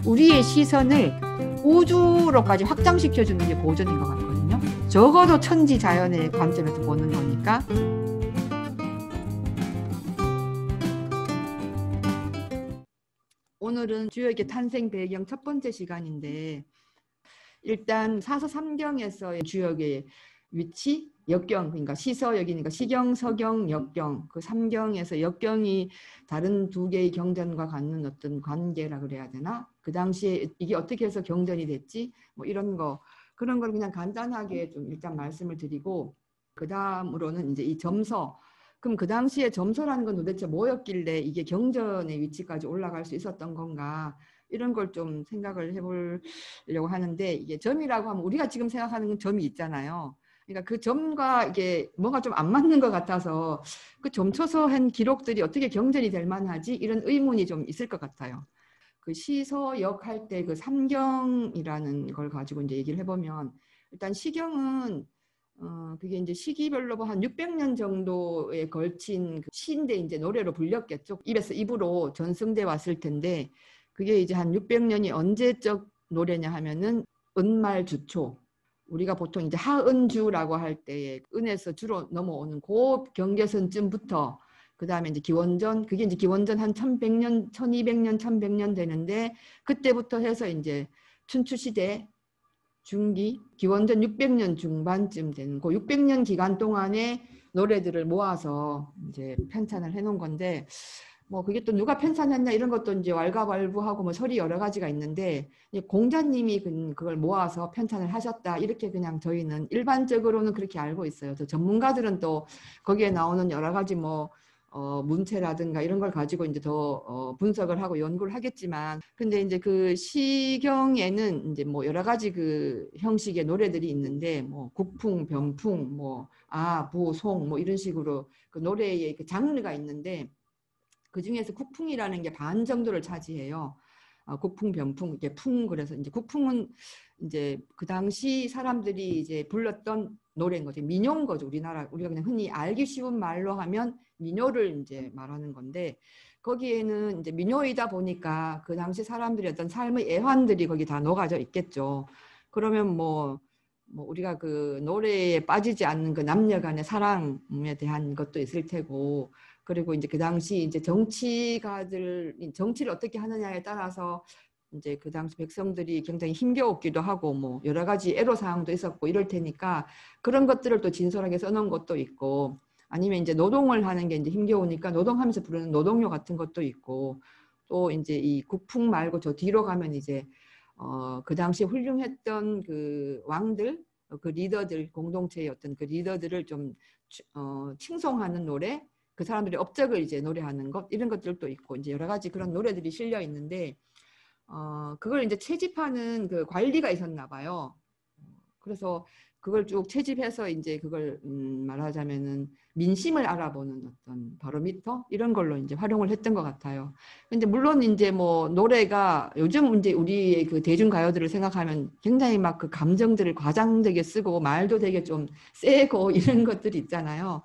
우리의 시선을 우주로까지 확장시켜주는 게 고전인 것 같거든요. 적어도 천지 자연의 관점에서 보는 거니까. 오늘은 주역의 탄생 배경 첫 번째 시간인데, 일단 사서 삼경에서의 주역의 위치, 역경, 그러니까 시서역이니까 시경, 서경, 역경, 그 삼경에서 역경이 다른 두 개의 경전과 갖는 어떤 관계라 그래야 되나? 그 당시에 이게 어떻게 해서 경전이 됐지? 뭐 이런 거, 그런 걸 그냥 간단하게 좀 일단 말씀을 드리고, 그 다음으로는 이제 이 점서, 그럼 그 당시에 점서라는 건 도대체 뭐였길래 이게 경전의 위치까지 올라갈 수 있었던 건가? 이런 걸 좀 생각을 해보려고 하는데, 이게 점이라고 하면 우리가 지금 생각하는 점이 있잖아요. 그러니까 그 점과 이게 뭐가 좀 안 맞는 것 같아서 그 점쳐서 한 기록들이 어떻게 경전이 될 만하지? 이런 의문이 좀 있을 것 같아요. 그 시서역 할 때 그 삼경이라는 걸 가지고 이제 얘기를 해보면, 일단 시경은 그게 이제 시기별로 한 600년 정도에 걸친 그 시인데 이제 노래로 불렸겠죠. 입에서 입으로 전승돼 왔을 텐데, 그게 이제 한 600년이 언제적 노래냐 하면은 은말 주초. 우리가 보통 이제 하은주라고 할 때에 은에서 주로 넘어오는 그 경계선쯤부터, 그 다음에 이제 기원전, 그게 이제 기원전 한 1100년, 1200년, 1100년 되는데, 그때부터 해서 이제 춘추시대 중기, 기원전 600년 중반쯤 되는 그 600년 기간 동안의 노래들을 모아서 이제 편찬을 해놓은 건데, 뭐 그게 또 누가 편찬했냐 이런 것도 이제 왈가왈부하고 뭐 설이 여러 가지가 있는데, 공자님이 그걸 모아서 편찬을 하셨다 이렇게 그냥 저희는 일반적으로는 그렇게 알고 있어요. 또 전문가들은 또 거기에 나오는 여러 가지 뭐 문체라든가 이런 걸 가지고 이제 더 분석을 하고 연구를 하겠지만, 근데 이제 그 시경에는 이제 뭐 여러 가지 그 형식의 노래들이 있는데, 뭐 국풍, 변풍, 뭐 부, 송, 뭐 이런 식으로 그 노래의 그 장르가 있는데, 그 중에서 국풍이라는 게 반 정도를 차지해요. 국풍, 변풍, 이게 풍, 그래서 이제 국풍은 이제 그 당시 사람들이 이제 불렀던 노래인 거죠. 민요인 거죠. 우리가 그냥 흔히 알기 쉬운 말로 하면 민요를 이제 말하는 건데, 거기에는 이제 민요이다 보니까 그 당시 사람들의 어떤 삶의 애환들이 거기 다 녹아져 있겠죠. 그러면 뭐 우리가 그 노래에 빠지지 않는 그 남녀 간의 사랑에 대한 것도 있을 테고, 그리고 이제 그 당시 이제 정치를 어떻게 하느냐에 따라서 이제 그 당시 백성들이 굉장히 힘겨웠기도 하고, 뭐 여러 가지 애로사항도 있었고 이럴 테니까 그런 것들을 또 진솔하게 써놓은 것도 있고, 아니면 이제 노동을 하는 게 이제 힘겨우니까 노동하면서 부르는 노동요 같은 것도 있고, 또 이제 이 국풍 말고 저 뒤로 가면 이제 그 당시 훌륭했던 그 왕들, 그 리더들, 공동체의 어떤 그 리더들을 좀 칭송하는 노래, 그 사람들의 업적을 이제 노래하는 것, 이런 것들도 있고, 이제 여러 가지 그런 노래들이 실려 있는데, 그걸 이제 채집하는 그 관리가 있었나 봐요. 그래서 그걸 쭉 채집해서 이제 그걸 말하자면은 민심을 알아보는 어떤 바로미터 이런 걸로 이제 활용을 했던 것 같아요. 근데 물론 이제 뭐 노래가 요즘 이제 우리의 그 대중가요들을 생각하면 굉장히 막 그 감정들을 과장되게 쓰고 말도 되게 좀 세고 이런 것들이 있잖아요.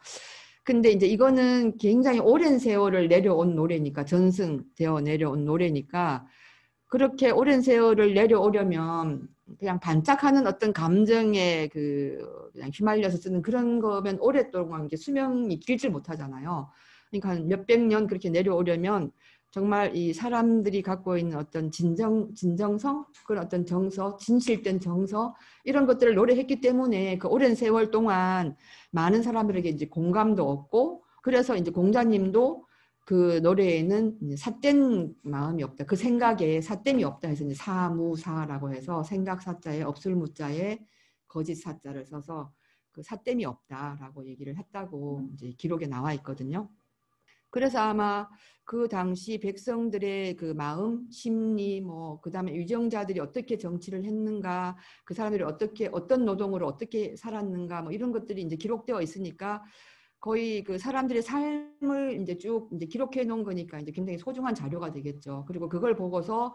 근데 이제 이거는 굉장히 오랜 세월을 내려온 노래니까, 전승되어 내려온 노래니까, 그렇게 오랜 세월을 내려오려면 그냥 반짝하는 어떤 감정에 그냥 휘말려서 쓰는 그런 거면 오랫동안 이제 수명이 길지 못하잖아요. 그러니까 한 몇백 년 그렇게 내려오려면 정말 이 사람들이 갖고 있는 어떤 진정성, 그런 어떤 정서, 진실된 정서, 이런 것들을 노래했기 때문에 그 오랜 세월 동안 많은 사람들에게 이제 공감도 얻고, 그래서 이제 공자님도 그 노래에는 삿된 마음이 없다, 그 생각에 삿됨이 없다 해서 이제 사무사라고 해서 생각 사자에 없을 무자에 거짓 사자를 써서 그 삿됨이 없다라고 얘기를 했다고 이제 기록에 나와 있거든요. 그래서 아마 그 당시 백성들의 그 마음, 심리, 뭐 그다음에 유정자들이 어떻게 정치를 했는가, 그 사람들이 어떤 노동으로 어떻게 살았는가, 뭐 이런 것들이 이제 기록되어 있으니까 거의 그 사람들의 삶을 이제 쭉 이제 기록해 놓은 거니까 이제 굉장히 소중한 자료가 되겠죠. 그리고 그걸 보고서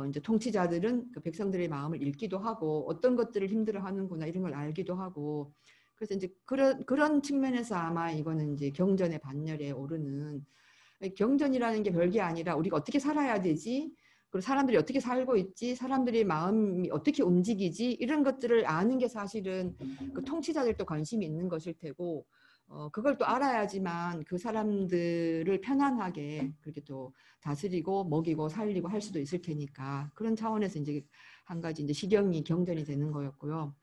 이제 통치자들은 그 백성들의 마음을 읽기도 하고, 어떤 것들을 힘들어하는구나 이런 걸 알기도 하고, 그래서 이제 그런 측면에서 아마 이거는 이제 경전의 반열에 오르는, 경전이라는 게 별게 아니라 우리가 어떻게 살아야 되지? 그리고 사람들이 어떻게 살고 있지, 사람들의 마음이 어떻게 움직이지, 이런 것들을 아는 게 사실은 그 통치자들도 관심이 있는 것일 테고, 그걸 또 알아야지만 그 사람들을 편안하게 그렇게 또 다스리고 먹이고 살리고 할 수도 있을 테니까, 그런 차원에서 이제 한 가지 이제 시경이 경전이 되는 거였고요.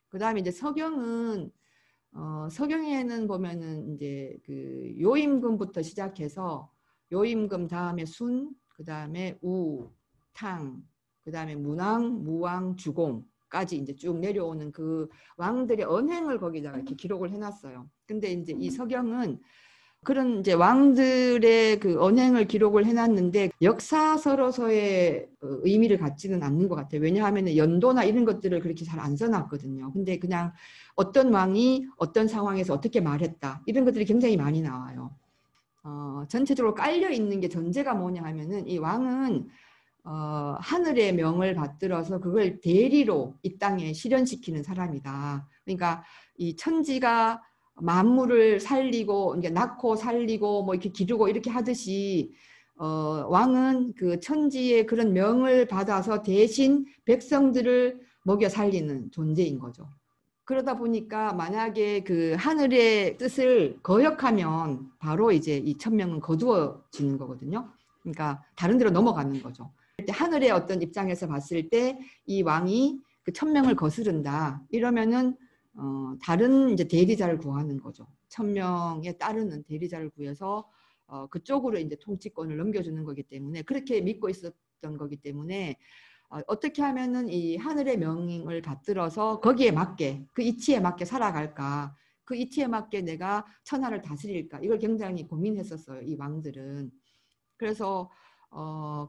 그 다음에 이제 서경은 서경에는 보면은 이제 그 요임금부터 시작해서 요임금 다음에 순, 그 다음에 우, 탕, 그 다음에 문왕, 무왕, 주공까지 이제 쭉 내려오는 그 왕들의 언행을 거기다가 이렇게 기록을 해놨어요. 근데 이제 이 서경은 그런 이제 왕들의 그 언행을 기록을 해놨는데 역사서로서의 의미를 갖지는 않는 것 같아요. 왜냐하면 연도나 이런 것들을 그렇게 잘 안 써놨거든요. 근데 그냥 어떤 왕이 어떤 상황에서 어떻게 말했다, 이런 것들이 굉장히 많이 나와요. 전체적으로 깔려 있는 게 전제가 뭐냐 하면은 이 왕은 하늘의 명을 받들어서 그걸 대리로 이 땅에 실현시키는 사람이다. 그러니까 이 천지가 만물을 살리고 이제 낳고 살리고 뭐 이렇게 기르고 이렇게 하듯이 왕은 그 천지의 그런 명을 받아서 대신 백성들을 먹여 살리는 존재인 거죠. 그러다 보니까 만약에 그 하늘의 뜻을 거역하면 바로 이제 이 천명은 거두어지는 거거든요. 그러니까 다른 데로 넘어가는 거죠. 하늘의 어떤 입장에서 봤을 때 이 왕이 그 천명을 거스른다 이러면은 다른 이제 대리자를 구하는 거죠. 천명에 따르는 대리자를 구해서 그쪽으로 이제 통치권을 넘겨주는 거기 때문에, 그렇게 믿고 있었던 거기 때문에 어떻게 하면은 이 하늘의 명을 받들어서 거기에 맞게, 그 이치에 맞게 살아갈까, 그 이치에 맞게 내가 천하를 다스릴까, 이걸 굉장히 고민했었어요, 이 왕들은. 그래서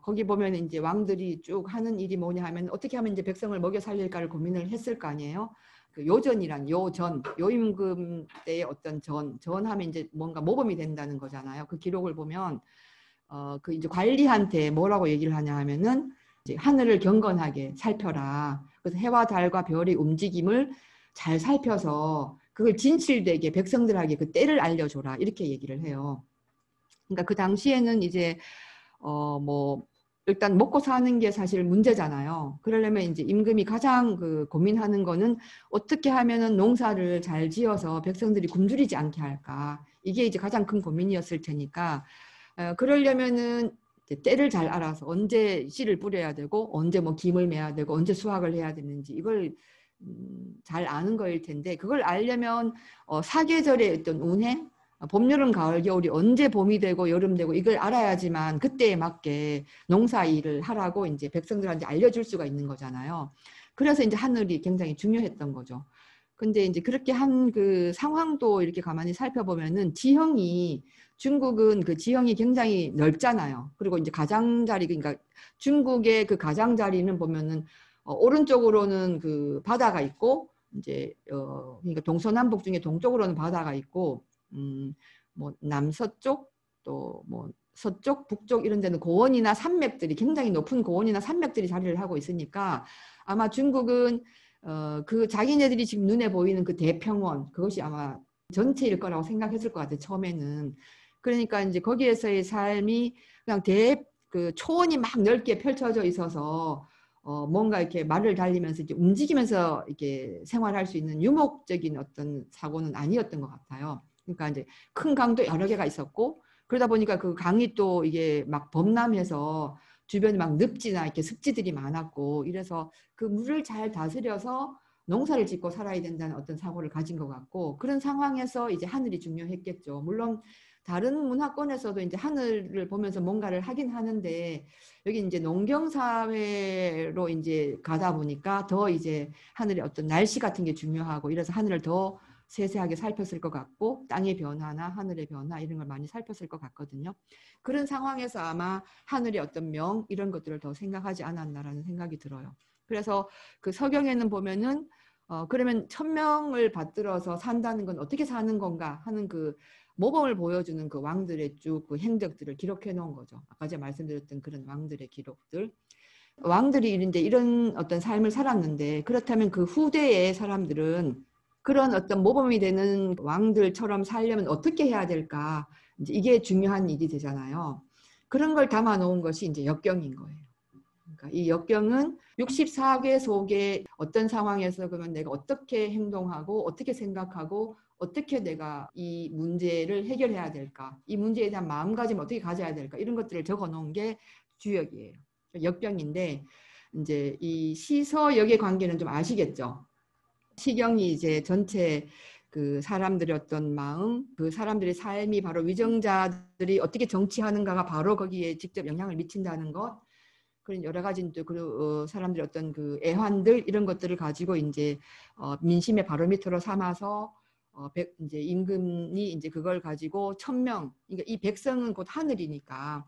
거기 보면 이제 왕들이 쭉 하는 일이 뭐냐 하면 어떻게 하면 이제 백성을 먹여 살릴까를 고민을 했을 거 아니에요. 그 요전이란 요전, 요임금 때의 어떤 전하면 이제 뭔가 모범이 된다는 거잖아요. 그 기록을 보면 그 이제 관리한테 뭐라고 얘기를 하냐 하면은 이제 하늘을 경건하게 살펴라. 그래서 해와 달과 별의 움직임을 잘 살펴서 그걸 진실되게 백성들에게 그 때를 알려줘라. 이렇게 얘기를 해요. 그러니까 그 당시에는 이제 뭐 일단 먹고 사는 게 사실 문제잖아요. 그러려면 이제 임금이 가장 그 고민하는 거는 어떻게 하면은 농사를 잘 지어서 백성들이 굶주리지 않게 할까. 이게 이제 가장 큰 고민이었을 테니까 그러려면은 때를 잘 알아서 언제 씨를 뿌려야 되고 언제 뭐 김을 매야 되고 언제 수확을 해야 되는지 이걸 잘 아는 거일 텐데, 그걸 알려면 사계절의 어떤 운행, 봄, 여름, 가을, 겨울이 언제 봄이 되고 여름 되고 이걸 알아야지만 그때에 맞게 농사 일을 하라고 이제 백성들한테 알려줄 수가 있는 거잖아요. 그래서 이제 하늘이 굉장히 중요했던 거죠. 근데 이제 그렇게 한 그 상황도 이렇게 가만히 살펴보면은 지형이, 중국은 그 지형이 굉장히 넓잖아요. 그리고 이제 가장자리, 그러니까 중국의 그 가장자리는 보면은 오른쪽으로는 그 바다가 있고 이제 그러니까 동서남북 중에 동쪽으로는 바다가 있고 뭐 남서쪽 또 뭐 서쪽 북쪽 이런 데는 고원이나 산맥들이, 굉장히 높은 고원이나 산맥들이 자리를 하고 있으니까 아마 중국은 그 자기네들이 지금 눈에 보이는 그 대평원, 그것이 아마 전체일 거라고 생각했을 것 같아요, 처음에는. 그러니까 이제 거기에서의 삶이 그냥 그 초원이 막 넓게 펼쳐져 있어서 뭔가 이렇게 말을 달리면서 이제 움직이면서 이렇게 생활할 수 있는 유목적인 어떤 사고는 아니었던 것 같아요. 그러니까 이제 큰 강도 여러 개가 있었고, 그러다 보니까 그 강이 또 이게 막 범람해서 주변에 막 늪지나 이렇게 습지들이 많았고, 이래서 그 물을 잘 다스려서 농사를 짓고 살아야 된다는 어떤 사고를 가진 것 같고, 그런 상황에서 이제 하늘이 중요했겠죠. 물론 다른 문화권에서도 이제 하늘을 보면서 뭔가를 하긴 하는데, 여기 이제 농경 사회로 이제 가다 보니까 더 이제 하늘의 어떤 날씨 같은 게 중요하고, 이래서 하늘을 더 세세하게 살폈을 것 같고, 땅의 변화나 하늘의 변화 이런 걸 많이 살폈을 것 같거든요. 그런 상황에서 아마 하늘의 어떤 명 이런 것들을 더 생각하지 않았나라는 생각이 들어요. 그래서 그 서경에는 보면은 그러면 천명을 받들어서 산다는 건 어떻게 사는 건가 하는 그 모범을 보여주는 그 왕들의 쭉 그 행적들을 기록해 놓은 거죠. 아까 제가 말씀드렸던 그런 왕들의 기록들. 왕들이 이제 이런 어떤 삶을 살았는데, 그렇다면 그 후대의 사람들은 그런 어떤 모범이 되는 왕들처럼 살려면 어떻게 해야 될까? 이제 이게 중요한 일이 되잖아요. 그런 걸 담아 놓은 것이 이제 역경인 거예요. 그러니까 이 역경은 64개 속에 어떤 상황에서 그러면 내가 어떻게 행동하고 어떻게 생각하고 어떻게 내가 이 문제를 해결해야 될까, 이 문제에 대한 마음가짐을 어떻게 가져야 될까, 이런 것들을 적어 놓은 게 주역이에요. 역경인데 이제 이 시서역의 관계는 좀 아시겠죠? 시경이 이제 전체 그 사람들의 어떤 마음, 그 사람들의 삶이 바로 위정자들이 어떻게 정치하는가가 바로 거기에 직접 영향을 미친다는 것, 그런 여러 가지 그 사람들의 어떤 그 애환들 이런 것들을 가지고 이제 민심의 바로미터로 삼아서 이제 임금이 이제 그걸 가지고 1000명, 그러니까 이 백성은 곧 하늘이니까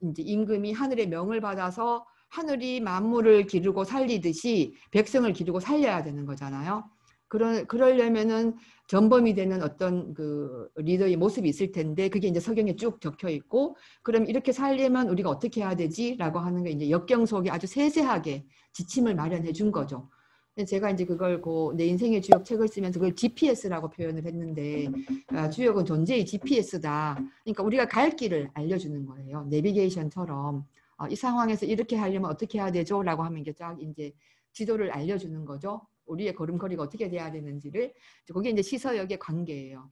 이제 임금이 하늘의 명을 받아서 하늘이 만물을 기르고 살리듯이 백성을 기르고 살려야 되는 거잖아요. 그러려면은 전범이 되는 어떤 그 리더의 모습이 있을 텐데 그게 이제 서경에 쭉 적혀 있고, 그럼 이렇게 살려면 우리가 어떻게 해야 되지? 라고 하는 게 이제 역경 속에 아주 세세하게 지침을 마련해 준 거죠. 제가 이제 그걸 내 인생의 주역 책을 쓰면서 그걸 GPS라고 표현을 했는데, 주역은 존재의 GPS다. 그러니까 우리가 갈 길을 알려주는 거예요. 내비게이션처럼. 이 상황에서 이렇게 하려면 어떻게 해야 되죠? 라고 하면 이게 쫙 이제 지도를 알려주는 거죠. 우리의 걸음걸이가 어떻게 돼야 되는지를. 그게 이제 시서역의 관계예요.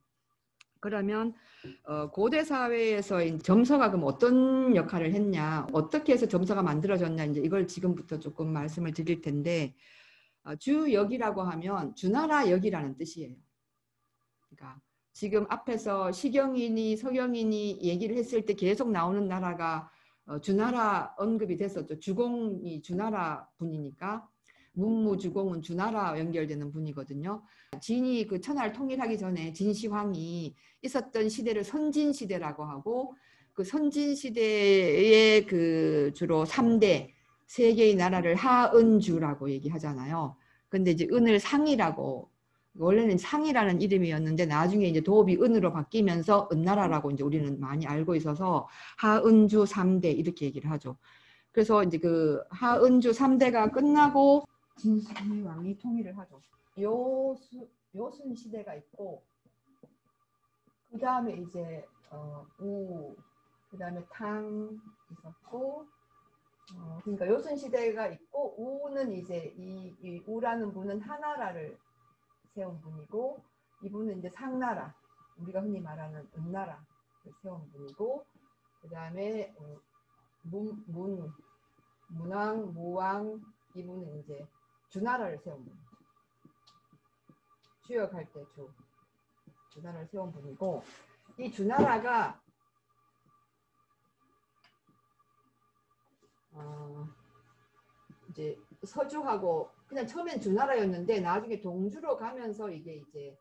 그러면 고대 사회에서 점서가 그럼 어떤 역할을 했냐, 어떻게 해서 점서가 만들어졌냐, 이제 이걸 지금부터 조금 말씀을 드릴 텐데, 주역이라고 하면 주나라 역이라는 뜻이에요. 그러니까 지금 앞에서 시경이니 서경이니 얘기를 했을 때 계속 나오는 나라가 주나라 언급이 됐었죠. 주공이 주나라 분이니까 문무주공은 주나라 연결되는 분이거든요. 진이 그 천하를 통일하기 전에 진시황이 있었던 시대를 선진시대라고 하고, 그 선진시대의 그 주로 3대 세 개의 나라를 하은주라고 얘기하잖아요. 근데 이제 은을 상이라고, 원래는 상이라는 이름이었는데 나중에 이제 도읍이 은으로 바뀌면서 은나라라고 이제 우리는 많이 알고 있어서 하은주 3대 이렇게 얘기를 하죠. 그래서 이제 그 하은주 3대가 끝나고 진시황이 통일을 하죠. 요순 시대가 있고, 그 다음에 이제 그 다음에 탕 있었고, 그러니까 요순 시대가 있고, 우는 이제 이 우라는 분은 하나라를 세운 분이고, 이분은 이제 상나라, 우리가 흔히 말하는 은나라를 세운 분이고, 그 다음에 문왕, 무왕, 이분은 이제 주나라를 세운 분. 주역할 때 주나라를 세운 분이고, 이 주나라가 이제 서주하고 그냥 처음엔 주나라였는데 나중에 동주로 가면서 이게 이제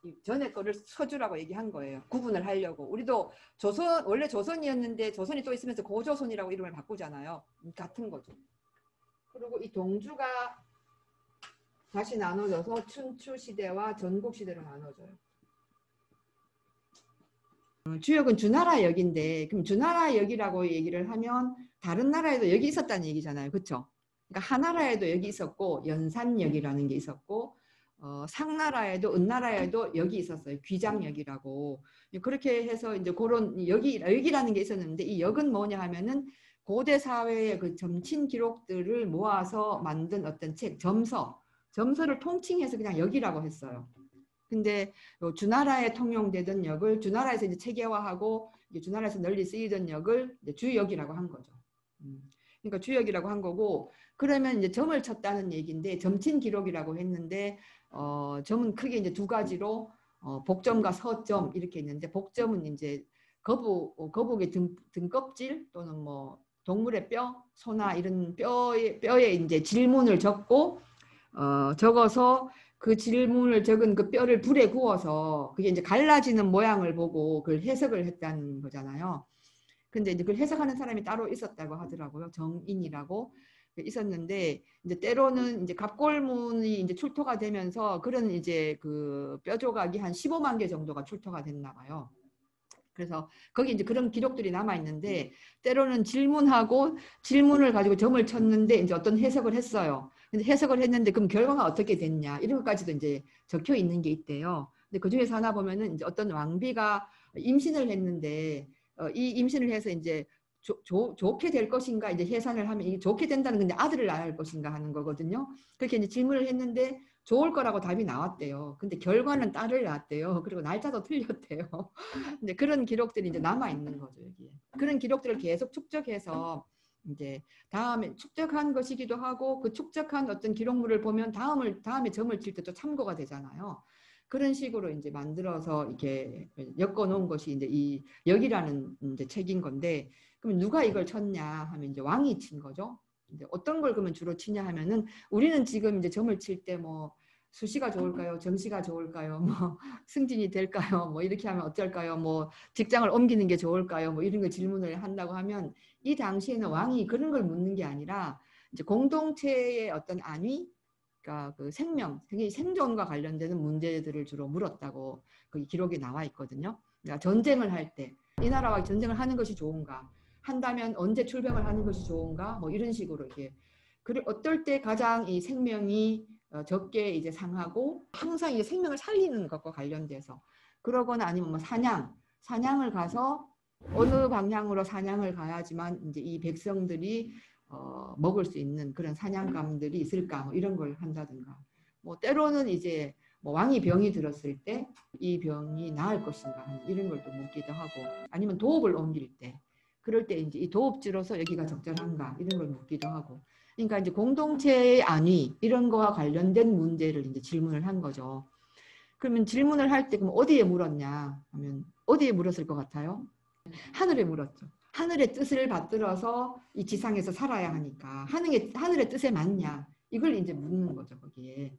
이 전에 거를 서주라고 얘기한 거예요. 구분을 하려고. 우리도 조선, 원래 조선이었는데 조선이 또 있으면서 고조선이라고 이름을 바꾸잖아요. 같은 거죠. 그리고 이 동주가 다시 나눠져서 춘추 시대와 전국 시대로 나눠져요. 주역은 주나라 역인데, 그럼 주나라 역이라고 얘기를 하면 다른 나라에도 역이 있었다는 얘기잖아요. 그렇죠? 그러니까 하나라에도 역이 있었고, 연산역이라는 게 있었고, 상나라에도 은나라에도 역이 있었어요. 귀장역이라고. 그렇게 해서 이제 그런 역이라는 게 있었는데, 이 역은 뭐냐 하면은 고대 사회의 그 점친 기록들을 모아서 만든 어떤 책, 점서를 통칭해서 그냥 역이라고 했어요. 근데 주나라에 통용되던 역을 주나라에서 이제 체계화하고 이제 주나라에서 널리 쓰이던 역을 이제 주역이라고 한 거죠. 그러니까 주역이라고 한 거고, 그러면 이제 점을 쳤다는 얘기인데, 점친 기록이라고 했는데 점은 크게 이제 두 가지로 복점과 서점 이렇게 있는데, 복점은 이제 거북의 등껍질 또는 뭐 동물의 뼈, 소나 이런 뼈에 이제 질문을 적고 적어서 그 질문을 적은 그 뼈를 불에 구워서 그게 이제 갈라지는 모양을 보고 그걸 해석을 했다는 거잖아요. 근데 이제 그걸 해석하는 사람이 따로 있었다고 하더라고요. 정인이라고 있었는데, 이제 때로는 이제 갑골문이 이제 출토가 되면서 그런 이제 그 뼈 조각이 한 15만 개 정도가 출토가 됐나 봐요. 그래서 거기 이제 그런 기록들이 남아 있는데, 때로는 질문을 가지고 점을 쳤는데 이제 어떤 해석을 했어요. 근데 해석을 했는데 그럼 결과가 어떻게 됐냐 이런 것까지도 이제 적혀 있는 게 있대요. 근데 그 중에서 하나 보면은 이제 어떤 왕비가 임신을 했는데 이 임신을 해서 이제 좋게 될 것인가 이제 계산을 하면 이게 좋게 된다는 건데 아들을 낳아야 할 것인가 하는 거거든요. 그렇게 이제 질문을 했는데 좋을 거라고 답이 나왔대요. 근데 결과는 딸을 낳았대요. 그리고 날짜도 틀렸대요. 근데 그런 기록들이 이제 남아 있는 거죠, 여기에. 그런 기록들을 계속 축적해서 이제 다음에 축적한 것이기도 하고 그 축적한 어떤 기록물을 보면 다음에 점을 칠 때 또 참고가 되잖아요. 그런 식으로 이제 만들어서 이렇게 엮어 놓은 것이 이제 이 역이라는 이제 책인 건데, 그럼 누가 이걸 쳤냐 하면 이제 왕이 친 거죠. 이제 어떤 걸 그러면 주로 치냐 하면은 우리는 지금 이제 점을 칠 때 뭐 수시가 좋을까요? 정시가 좋을까요? 뭐 승진이 될까요? 뭐 이렇게 하면 어떨까요? 뭐 직장을 옮기는 게 좋을까요? 뭐 이런 거 질문을 한다고 하면 이 당시에는 왕이 그런 걸 묻는 게 아니라 이제 공동체의 어떤 안위, 그러니까 그 생존과 관련되는 문제들을 주로 물었다고 그 기록에 나와 있거든요. 그러니까 전쟁을 할 때 이 나라와 전쟁을 하는 것이 좋은가? 한다면 언제 출병을 하는 것이 좋은가? 뭐 이런 식으로 이게 그리고 어떨 때 가장 이 생명이 적게 이제 상하고 항상 이제 생명을 살리는 것과 관련돼서 그러거나 아니면 뭐 사냥을 가서 어느 방향으로 사냥을 가야지만 이제 이 백성들이 먹을 수 있는 그런 사냥감들이 있을까 뭐 이런 걸 한다든가 뭐 때로는 이제 뭐 왕이 병이 들었을 때 이 병이 나을 것인가 이런 걸 또 묻기도 하고 아니면 도읍을 옮길 때 그럴 때 이제 이 도읍지로서 여기가 적절한가 이런 걸 묻기도 하고 그러니까 이제 공동체의 안위 이런 거와 관련된 문제를 이제 질문을 한 거죠. 그러면 질문을 할 때 그럼 어디에 물었냐 하면 어디에 물었을 것 같아요? 하늘에 물었죠. 하늘의 뜻을 받들어서 이 지상에서 살아야 하니까 하늘의 뜻에 맞냐 이걸 이제 묻는 거죠. 거기에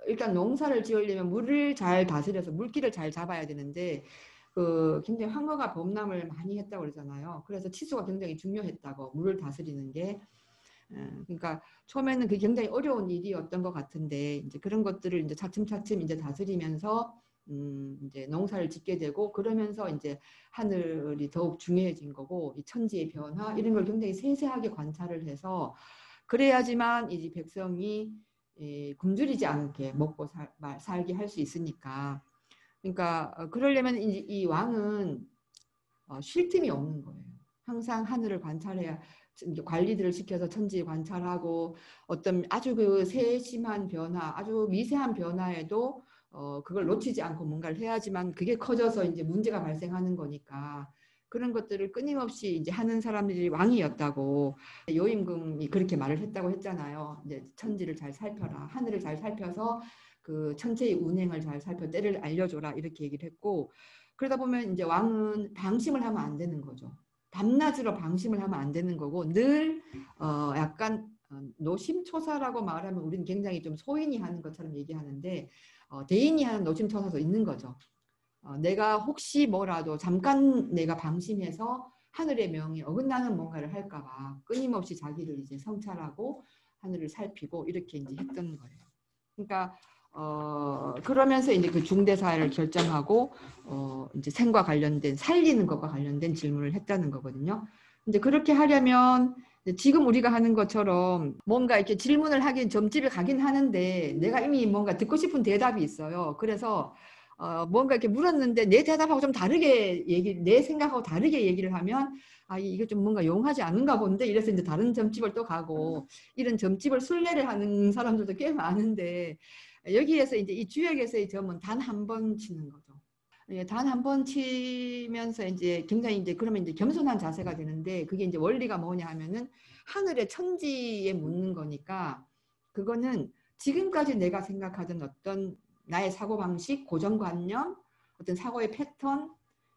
일단 농사를 지으려면 물을 잘 다스려서 물기를 잘 잡아야 되는데 그 굉장히 황허가 범람을 많이 했다고 그러잖아요. 그래서 치수가 굉장히 중요했다고 물을 다스리는 게 그러니까 처음에는 그게 굉장히 어려운 일이었던 것 같은데 이제 그런 것들을 이제 차츰차츰 이제 다스리면서 이제 농사를 짓게 되고 그러면서 이제 하늘이 더욱 중요해진 거고 이 천지의 변화 이런 걸 굉장히 세세하게 관찰을 해서 그래야지만 이제 백성이 굶주리지 않게 먹고 살게 할 수 있으니까 그러니까 그러려면 이제 이 왕은 쉴 틈이 없는 거예요. 항상 하늘을 관찰해야 관리들을 시켜서 천지 관찰하고 어떤 아주 그 세심한 변화, 아주 미세한 변화에도 그걸 놓치지 않고 뭔가를 해야지만 그게 커져서 이제 문제가 발생하는 거니까 그런 것들을 끊임없이 이제 하는 사람들이 왕이었다고 요임금이 그렇게 말을 했다고 했잖아요. 이제 천지를 잘 살펴라, 하늘을 잘 살펴서 그 천체의 운행을 잘 살펴 때를 알려줘라 이렇게 얘기를 했고 그러다 보면 이제 왕은 방심을 하면 안 되는 거죠. 밤낮으로 방심을 하면 안 되는 거고 늘 약간 노심초사라고 말하면 우리는 굉장히 좀 소인이 하는 것처럼 얘기하는데 대인이 하는 노심초사도 있는 거죠. 내가 혹시 뭐라도 잠깐 내가 방심해서 하늘의 명에 어긋나는 뭔가를 할까봐 끊임없이 자기를 이제 성찰하고 하늘을 살피고 이렇게 이제 했던 거예요. 그러니까 그러면서 이제 그 중대사를 결정하고 이제 생과 관련된 살리는 것과 관련된 질문을 했다는 거거든요. 이제 그렇게 하려면 지금 우리가 하는 것처럼 뭔가 이렇게 질문을 하긴 점집에 가긴 하는데 내가 이미 뭔가 듣고 싶은 대답이 있어요. 그래서 뭔가 이렇게 물었는데 내 대답하고 좀 다르게 내 생각하고 다르게 얘기를 하면 이게 좀 뭔가 용하지 않은가 본데 이래서 이제 다른 점집을 또 가고 이런 점집을 순례를 하는 사람들도 꽤 많은데 여기에서 이제 이 주역에서의 점은 단 한 번 치는 거죠. 단 한 번 치면서 이제 굉장히 이제 그러면 이제 겸손한 자세가 되는데 그게 이제 원리가 뭐냐 하면은 하늘의 천지에 묻는 거니까 그거는 지금까지 내가 생각하던 어떤 나의 사고방식, 고정관념, 어떤 사고의 패턴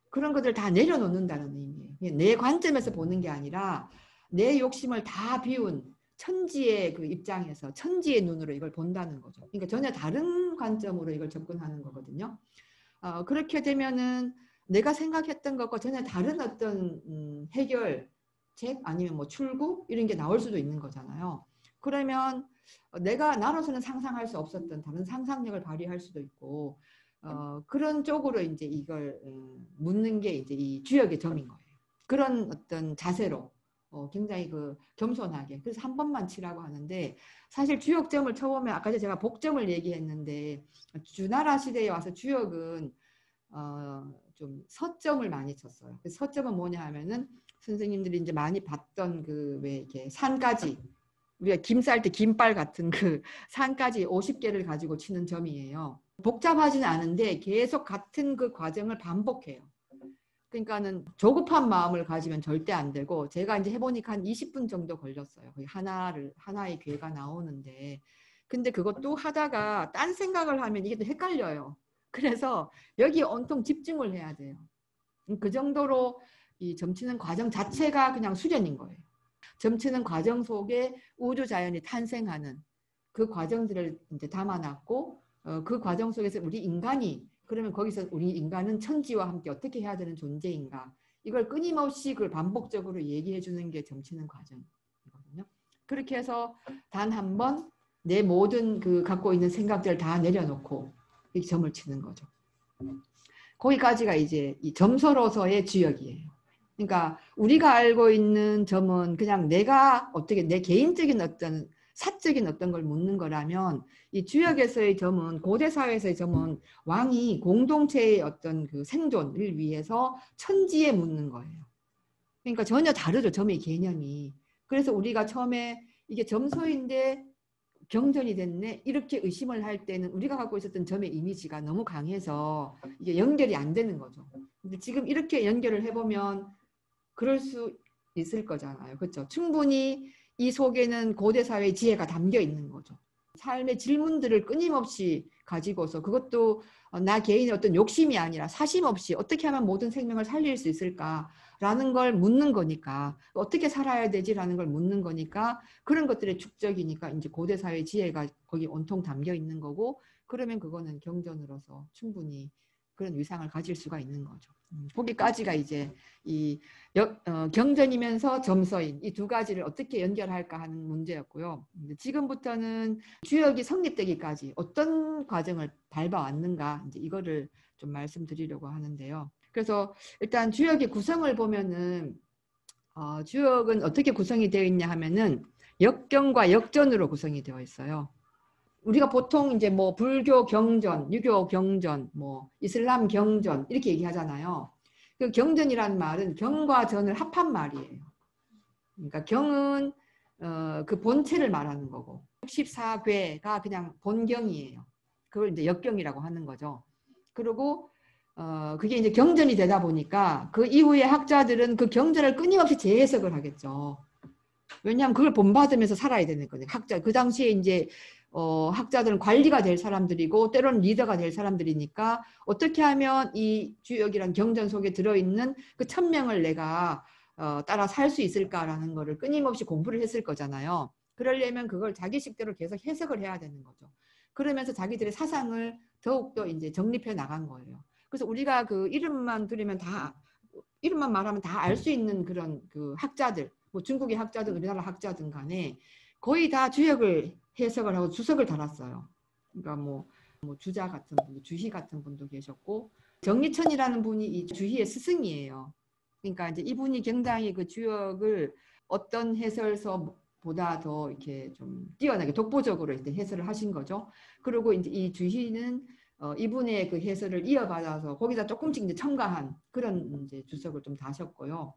그런 것들 다 내려놓는다는 의미예요. 내 관점에서 보는 게 아니라 내 욕심을 다 비운 천지의 그 입장에서 천지의 눈으로 이걸 본다는 거죠. 그러니까 전혀 다른 관점으로 이걸 접근하는 거거든요. 그렇게 되면은 내가 생각했던 것과 전혀 다른 어떤 해결책 아니면 뭐 출구 이런 게 나올 수도 있는 거잖아요. 그러면 내가 나로서는 상상할 수 없었던 다른 상상력을 발휘할 수도 있고 그런 쪽으로 이제 이걸 묻는 게 이제 이 주역의 점인 거예요. 그런 어떤 자세로 굉장히 그 겸손하게 그래서 한 번만 치라고 하는데 사실 주역점을 쳐보면 아까 제가 복점을 얘기했는데 주나라 시대에 와서 주역은 좀 서점을 많이 쳤어요. 서점은 뭐냐 하면은 선생님들이 이제 많이 봤던 그 왜 이렇게 산까지 우리가 김 쌀 때 김발 같은 그 산까지 50개를 가지고 치는 점이에요. 복잡하지는 않은데 계속 같은 그 과정을 반복해요. 그러니까는 조급한 마음을 가지면 절대 안 되고 제가 이제 해보니까 한 20분 정도 걸렸어요. 거의 하나의 괴가 나오는데 근데 그것도 하다가 딴 생각을 하면 이게 또 헷갈려요. 그래서 여기 온통 집중을 해야 돼요. 그 정도로 이 점치는 과정 자체가 그냥 수련인 거예요. 점치는 과정 속에 우주 자연이 탄생하는 그 과정들을 이제 담아놨고 그 과정 속에서 우리 인간이 그러면 거기서 우리 인간은 천지와 함께 어떻게 해야 되는 존재인가 이걸 끊임없이 그걸 반복적으로 얘기해 주는 게 점치는 과정이거든요. 그렇게 해서 단 한 번 내 모든 그 갖고 있는 생각들을 다 내려놓고 이 점을 치는 거죠. 거기까지가 이제 이 점서로서의 주역이에요. 그러니까 우리가 알고 있는 점은 그냥 내가 어떻게 내 개인적인 어떤 사적인 어떤 걸 묻는 거라면 이 주역에서의 점은 고대 사회에서의 점은 왕이 공동체의 어떤 그 생존을 위해서 천지에 묻는 거예요. 그러니까 전혀 다르죠. 점의 개념이. 그래서 우리가 처음에 이게 점서인데 경전이 됐네 이렇게 의심을 할 때는 우리가 갖고 있었던 점의 이미지가 너무 강해서 이게 연결이 안 되는 거죠. 근데 지금 이렇게 연결을 해보면 그럴 수 있을 거잖아요. 그렇죠? 충분히 이 속에는 고대 사회의 지혜가 담겨 있는 거죠. 삶의 질문들을 끊임없이 가지고서 그것도 나 개인의 어떤 욕심이 아니라 사심 없이 어떻게 하면 모든 생명을 살릴 수 있을까라는 걸 묻는 거니까 어떻게 살아야 되지라는 걸 묻는 거니까 그런 것들의 축적이니까 이제 고대 사회의 지혜가 거기 온통 담겨 있는 거고 그러면 그거는 경전으로서 충분히 그런 위상을 가질 수가 있는 거죠. 거기까지가 이제 이 경전이면서 점서인 이 두 가지를 어떻게 연결할까 하는 문제였고요. 지금부터는 주역이 성립되기까지 어떤 과정을 밟아왔는가 이제 이거를 좀 말씀드리려고 하는데요. 그래서 일단 주역의 구성을 보면은 주역은 어떻게 구성이 되어 있냐 하면은 역경과 역전으로 구성이 되어 있어요. 우리가 보통 이제 뭐 불교 경전, 유교 경전, 뭐 이슬람 경전 이렇게 얘기하잖아요. 그 경전이란 말은 경과 전을 합한 말이에요. 그러니까 경은 그 본체를 말하는 거고 64괴가 그냥 본경이에요. 그걸 이제 역경이라고 하는 거죠. 그리고 그게 이제 경전이 되다 보니까 그 이후에 학자들은 그 경전을 끊임없이 재해석을 하겠죠. 왜냐하면 그걸 본받으면서 살아야 되는 거예요. 학자 그 당시에 이제 학자들은 관리가 될 사람들이고 때로는 리더가 될 사람들이니까 어떻게 하면 이 주역이란 경전 속에 들어있는 그 천명을 내가 따라 살 수 있을까라는 거를 끊임없이 공부를 했을 거잖아요. 그러려면 그걸 자기식대로 계속 해석을 해야 되는 거죠. 그러면서 자기들의 사상을 더욱더 이제 정립해 나간 거예요. 그래서 우리가 그 이름만 들으면 이름만 말하면 다 알 수 있는 그런 그 학자들, 뭐 중국의 학자든 우리나라 학자든 간에 거의 다 주역을 해석을 하고 주석을 달았어요. 그러니까 뭐 주자 같은 분, 주희 같은 분도 계셨고 정리천이라는 분이 이 주희의 스승이에요. 그러니까 이제 이분이 굉장히 그 주역을 어떤 해설서보다 더 이렇게 좀 뛰어나게 독보적으로 이제 해설을 하신 거죠. 그리고 이제 이 주희는 이분의 그 해설을 이어받아서 거기다 조금씩 이제 첨가한 그런 이제 주석을 좀 다셨고요.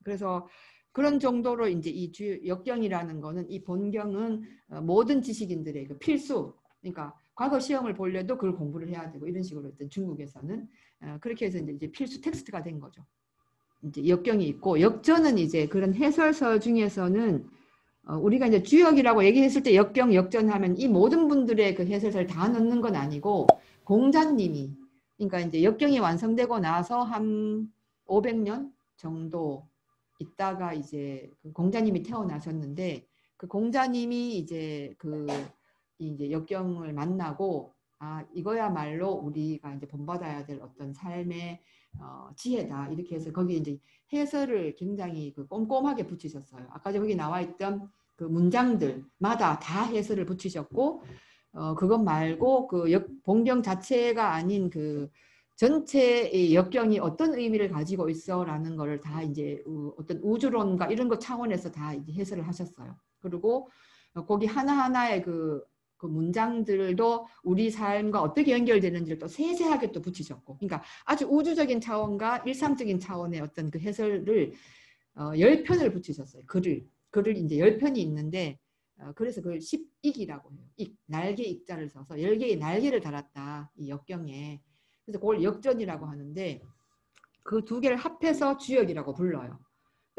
그래서 그런 정도로 이제 이 역경이라는 거는 이 본경은 모든 지식인들의 그 필수, 그러니까 과거 시험을 보려도 그걸 공부를 해야 되고 이런 식으로 했던 중국에서는 그렇게 해서 이제 필수 텍스트가 된 거죠. 이제 역경이 있고 역전은 이제 그런 해설서 중에서는 우리가 이제 주역이라고 얘기했을 때 역경, 역전하면 이 모든 분들의 그 해설서를 다 넣는 건 아니고 공자님이 그러니까 이제 역경이 완성되고 나서 한 500년 정도 있다가 이제 그 공자님이 태어나셨는데 그 공자님이 이제 이제 역경을 만나고 이거야말로 우리가 이제 본받아야 될 어떤 삶의 지혜다 이렇게 해서 거기 이제 해설을 굉장히 그 꼼꼼하게 붙이셨어요. 아까 거기 나와 있던 그 문장들마다 다 해설을 붙이셨고 그것 말고 그 본경 자체가 아닌 그 전체의 역경이 어떤 의미를 가지고 있어라는 거를 다 이제 어떤 우주론과 이런 것 차원에서 다 이제 해설을 하셨어요. 그리고 거기 하나하나의 그 문장들도 우리 삶과 어떻게 연결되는지를 또 세세하게 또 붙이셨고, 그러니까 아주 우주적인 차원과 일상적인 차원의 어떤 그 해설을 10편을 붙이셨어요. 글을 이제 10편이 있는데 그래서 그걸 10익이라고 해요. 날개 익자를 써서 10개의 날개를 달았다. 이 역경에. 그래서 그걸 역전이라고 하는데 그 두 개를 합해서 주역이라고 불러요.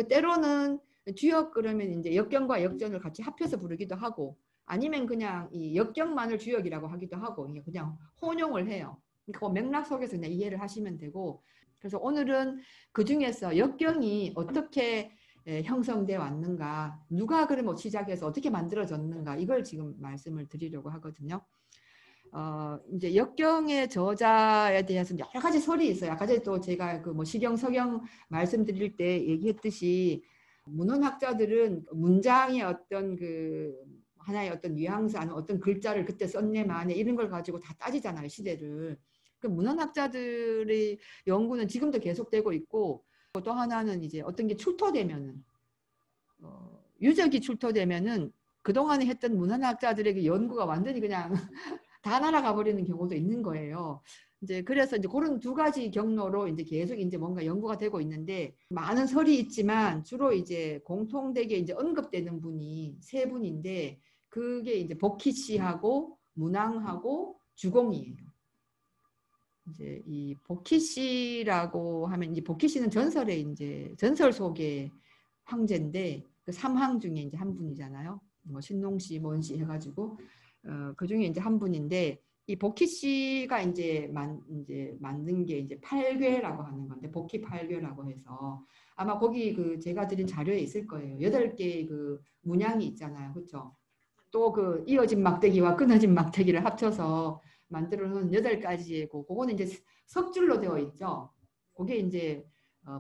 때로는 주역 그러면 이제 역경과 역전을 같이 합해서 부르기도 하고 아니면 그냥 이 역경만을 주역이라고 하기도 하고 그냥 혼용을 해요. 그 맥락 속에서 그냥 이해를 하시면 되고 그래서 오늘은 그 중에서 역경이 어떻게 형성돼 왔는가 누가 그러면 시작해서 어떻게 만들어졌는가 이걸 지금 말씀을 드리려고 하거든요. 이제 역경의 저자에 대해서 여러 가지 설이 있어요. 아까 전에 또 제가 그 뭐 시경, 서경 말씀드릴 때 얘기했듯이 문헌학자들은 문장의 어떤 그 하나의 어떤 뉘앙스 아니면 어떤 글자를 그때 썼네 마네 이런 걸 가지고 다 따지잖아요. 시대를. 그 문헌학자들의 연구는 지금도 계속되고 있고 또 하나는 이제 어떤 게 출토되면은 유적이 출토되면은 그동안에 했던 문헌학자들의 연구가 완전히 그냥 다 날아가 버리는 경우도 있는 거예요. 이제 그래서 이제 그런 두 가지 경로로 이제 계속 이제 뭔가 연구가 되고 있는데 많은 설이 있지만 주로 이제 공통되게 이제 언급되는 분이 세 분인데 그게 이제 복희씨하고 문왕하고 주공이에요. 이제 이 복희씨라고 하면 이제 복희씨는 전설의 이제 전설 속의 황제인데 그 삼황 중에 이제 한 분이잖아요. 뭐 신농씨, 뭔씨 해가지고 그 중에 이제 한 분인데 이 복희씨가 이제 만든 게 이제 팔괘라고 하는 건데 복희 팔괘라고 해서 아마 거기 그 제가 드린 자료에 있을 거예요. 8개의 그 문양이 있잖아요, 그렇죠? 또 그 이어진 막대기와 끊어진 막대기를 합쳐서 만들어 놓은 8가지의 그거는 이제 석줄로 되어 있죠. 그게 이제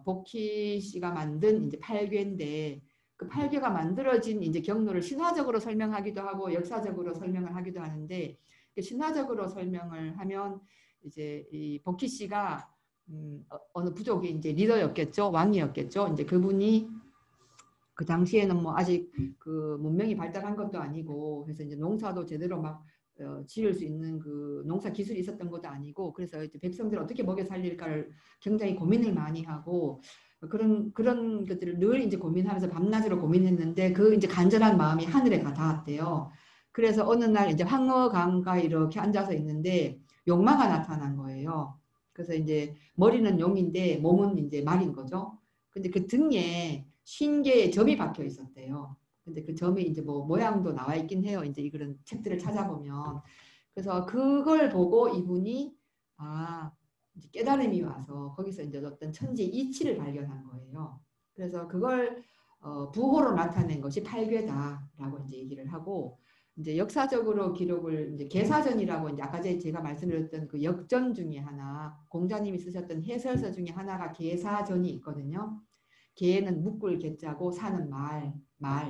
복희씨가 만든 이제 팔괘인데 그 팔괘가 만들어진 이제 경로를 신화적으로 설명하기도 하고 역사적으로 설명을 하기도 하는데 신화적으로 설명을 하면 이제 이 복희씨가 어느 부족의 이제 리더였겠죠, 왕이었겠죠. 이제 그분이 그 당시에는 뭐 아직 그 문명이 발달한 것도 아니고 그래서 이제 농사도 제대로 막 지을 수 있는 그 농사 기술이 있었던 것도 아니고 그래서 이제 백성들 어떻게 먹여 살릴까를 굉장히 고민을 많이 하고 그런 것들을 늘 이제 고민하면서 밤낮으로 고민했는데 그 이제 간절한 마음이 하늘에 닿았대요. 그래서 어느 날 이제 황허강가에 이렇게 앉아서 있는데 용마가 나타난 거예요. 그래서 이제 머리는 용인데 몸은 이제 말인 거죠. 근데 그 등에 50개의 점이 박혀 있었대요. 근데 그 점이 이제 뭐 모양도 나와 있긴 해요. 이제 그런 책들을 찾아보면. 그래서 그걸 보고 이분이 이제 깨달음이 와서 거기서 이제 어떤 천지 이치를 발견한 거예요. 그래서 그걸 부호로 나타낸 것이 팔괘다라고 이제 얘기를 하고 이제 역사적으로 기록을 이제 계사전이라고 이제 아까 제가 말씀드렸던 그 역전 중에 하나 공자님이 쓰셨던 해설서 중에 하나가 계사전이 있거든요. 개는 묶을 개자고 사는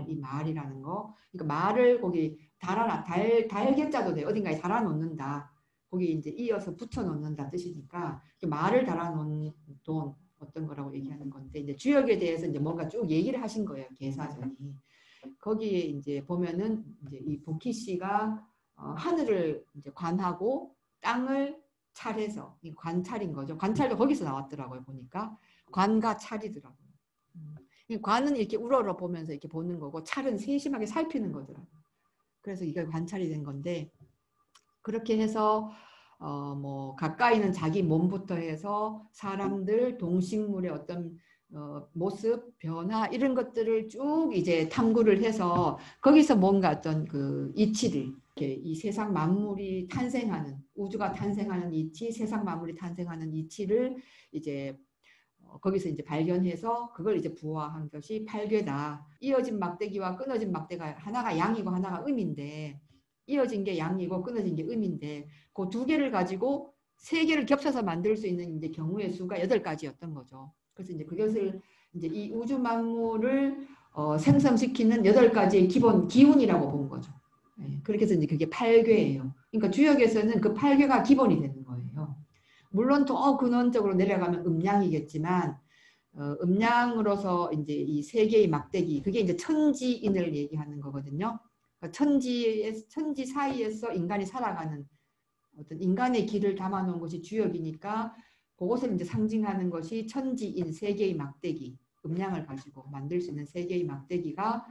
이 말이라는 거. 그러니까 말을 거기 달개자도 돼. 어딘가에 달아놓는다. 거기 이제 이어서 붙여놓는다 뜻이니까 말을 달아놓은 돈 어떤 거라고 얘기하는 건데 이제 주역에 대해서 이제 뭔가 쭉 얘기를 하신 거예요. 계사전이. 거기에 이제 보면은 이제 이 복희 씨가 하늘을 이제 관하고 땅을 찰해서 관찰인 거죠. 관찰도 거기서 나왔더라고요. 보니까 관과 찰이더라고요. 관은 이렇게 우러러 보면서 이렇게 보는 거고 찰은 세심하게 살피는 거더라고요. 그래서 이게 관찰이 된 건데 그렇게 해서 뭐 가까이는 자기 몸부터 해서 사람들, 동식물의 어떤 모습, 변화 이런 것들을 쭉 이제 탐구를 해서 거기서 뭔가 어떤 그 이치를 이렇게 이 세상 만물이 탄생하는 우주가 탄생하는 이치, 세상 만물이 탄생하는 이치를 이제 거기서 이제 발견해서 그걸 이제 부화한 것이 팔괘다. 이어진 막대기와 끊어진 막대가 하나가 양이고 하나가 음인데 이어진 게 양이고 끊어진 게 음인데 그 두 개를 가지고 세 개를 겹쳐서 만들 수 있는 이제 경우의 수가 8가지였던 거죠. 그래서 이제 그것을 이제 이 우주 만물을 생성시키는 8가지의 기본 기운이라고 본 거죠. 네, 그렇게 해서 이제 그게 팔괘예요. 그러니까 주역에서는 그 팔괘가 기본이 되는 거예요. 물론 더 근원적으로 내려가면 음양이겠지만 음양으로서 이제 이 세 개의 막대기 그게 이제 천지인을 얘기하는 거거든요. 그러니까 천지 사이에서 인간이 살아가는 어떤 인간의 길을 담아놓은 것이 주역이니까 그것을 이제 상징하는 것이 천지인 세 개의 막대기 음량을 가지고 만들 수 있는 3개의 막대기가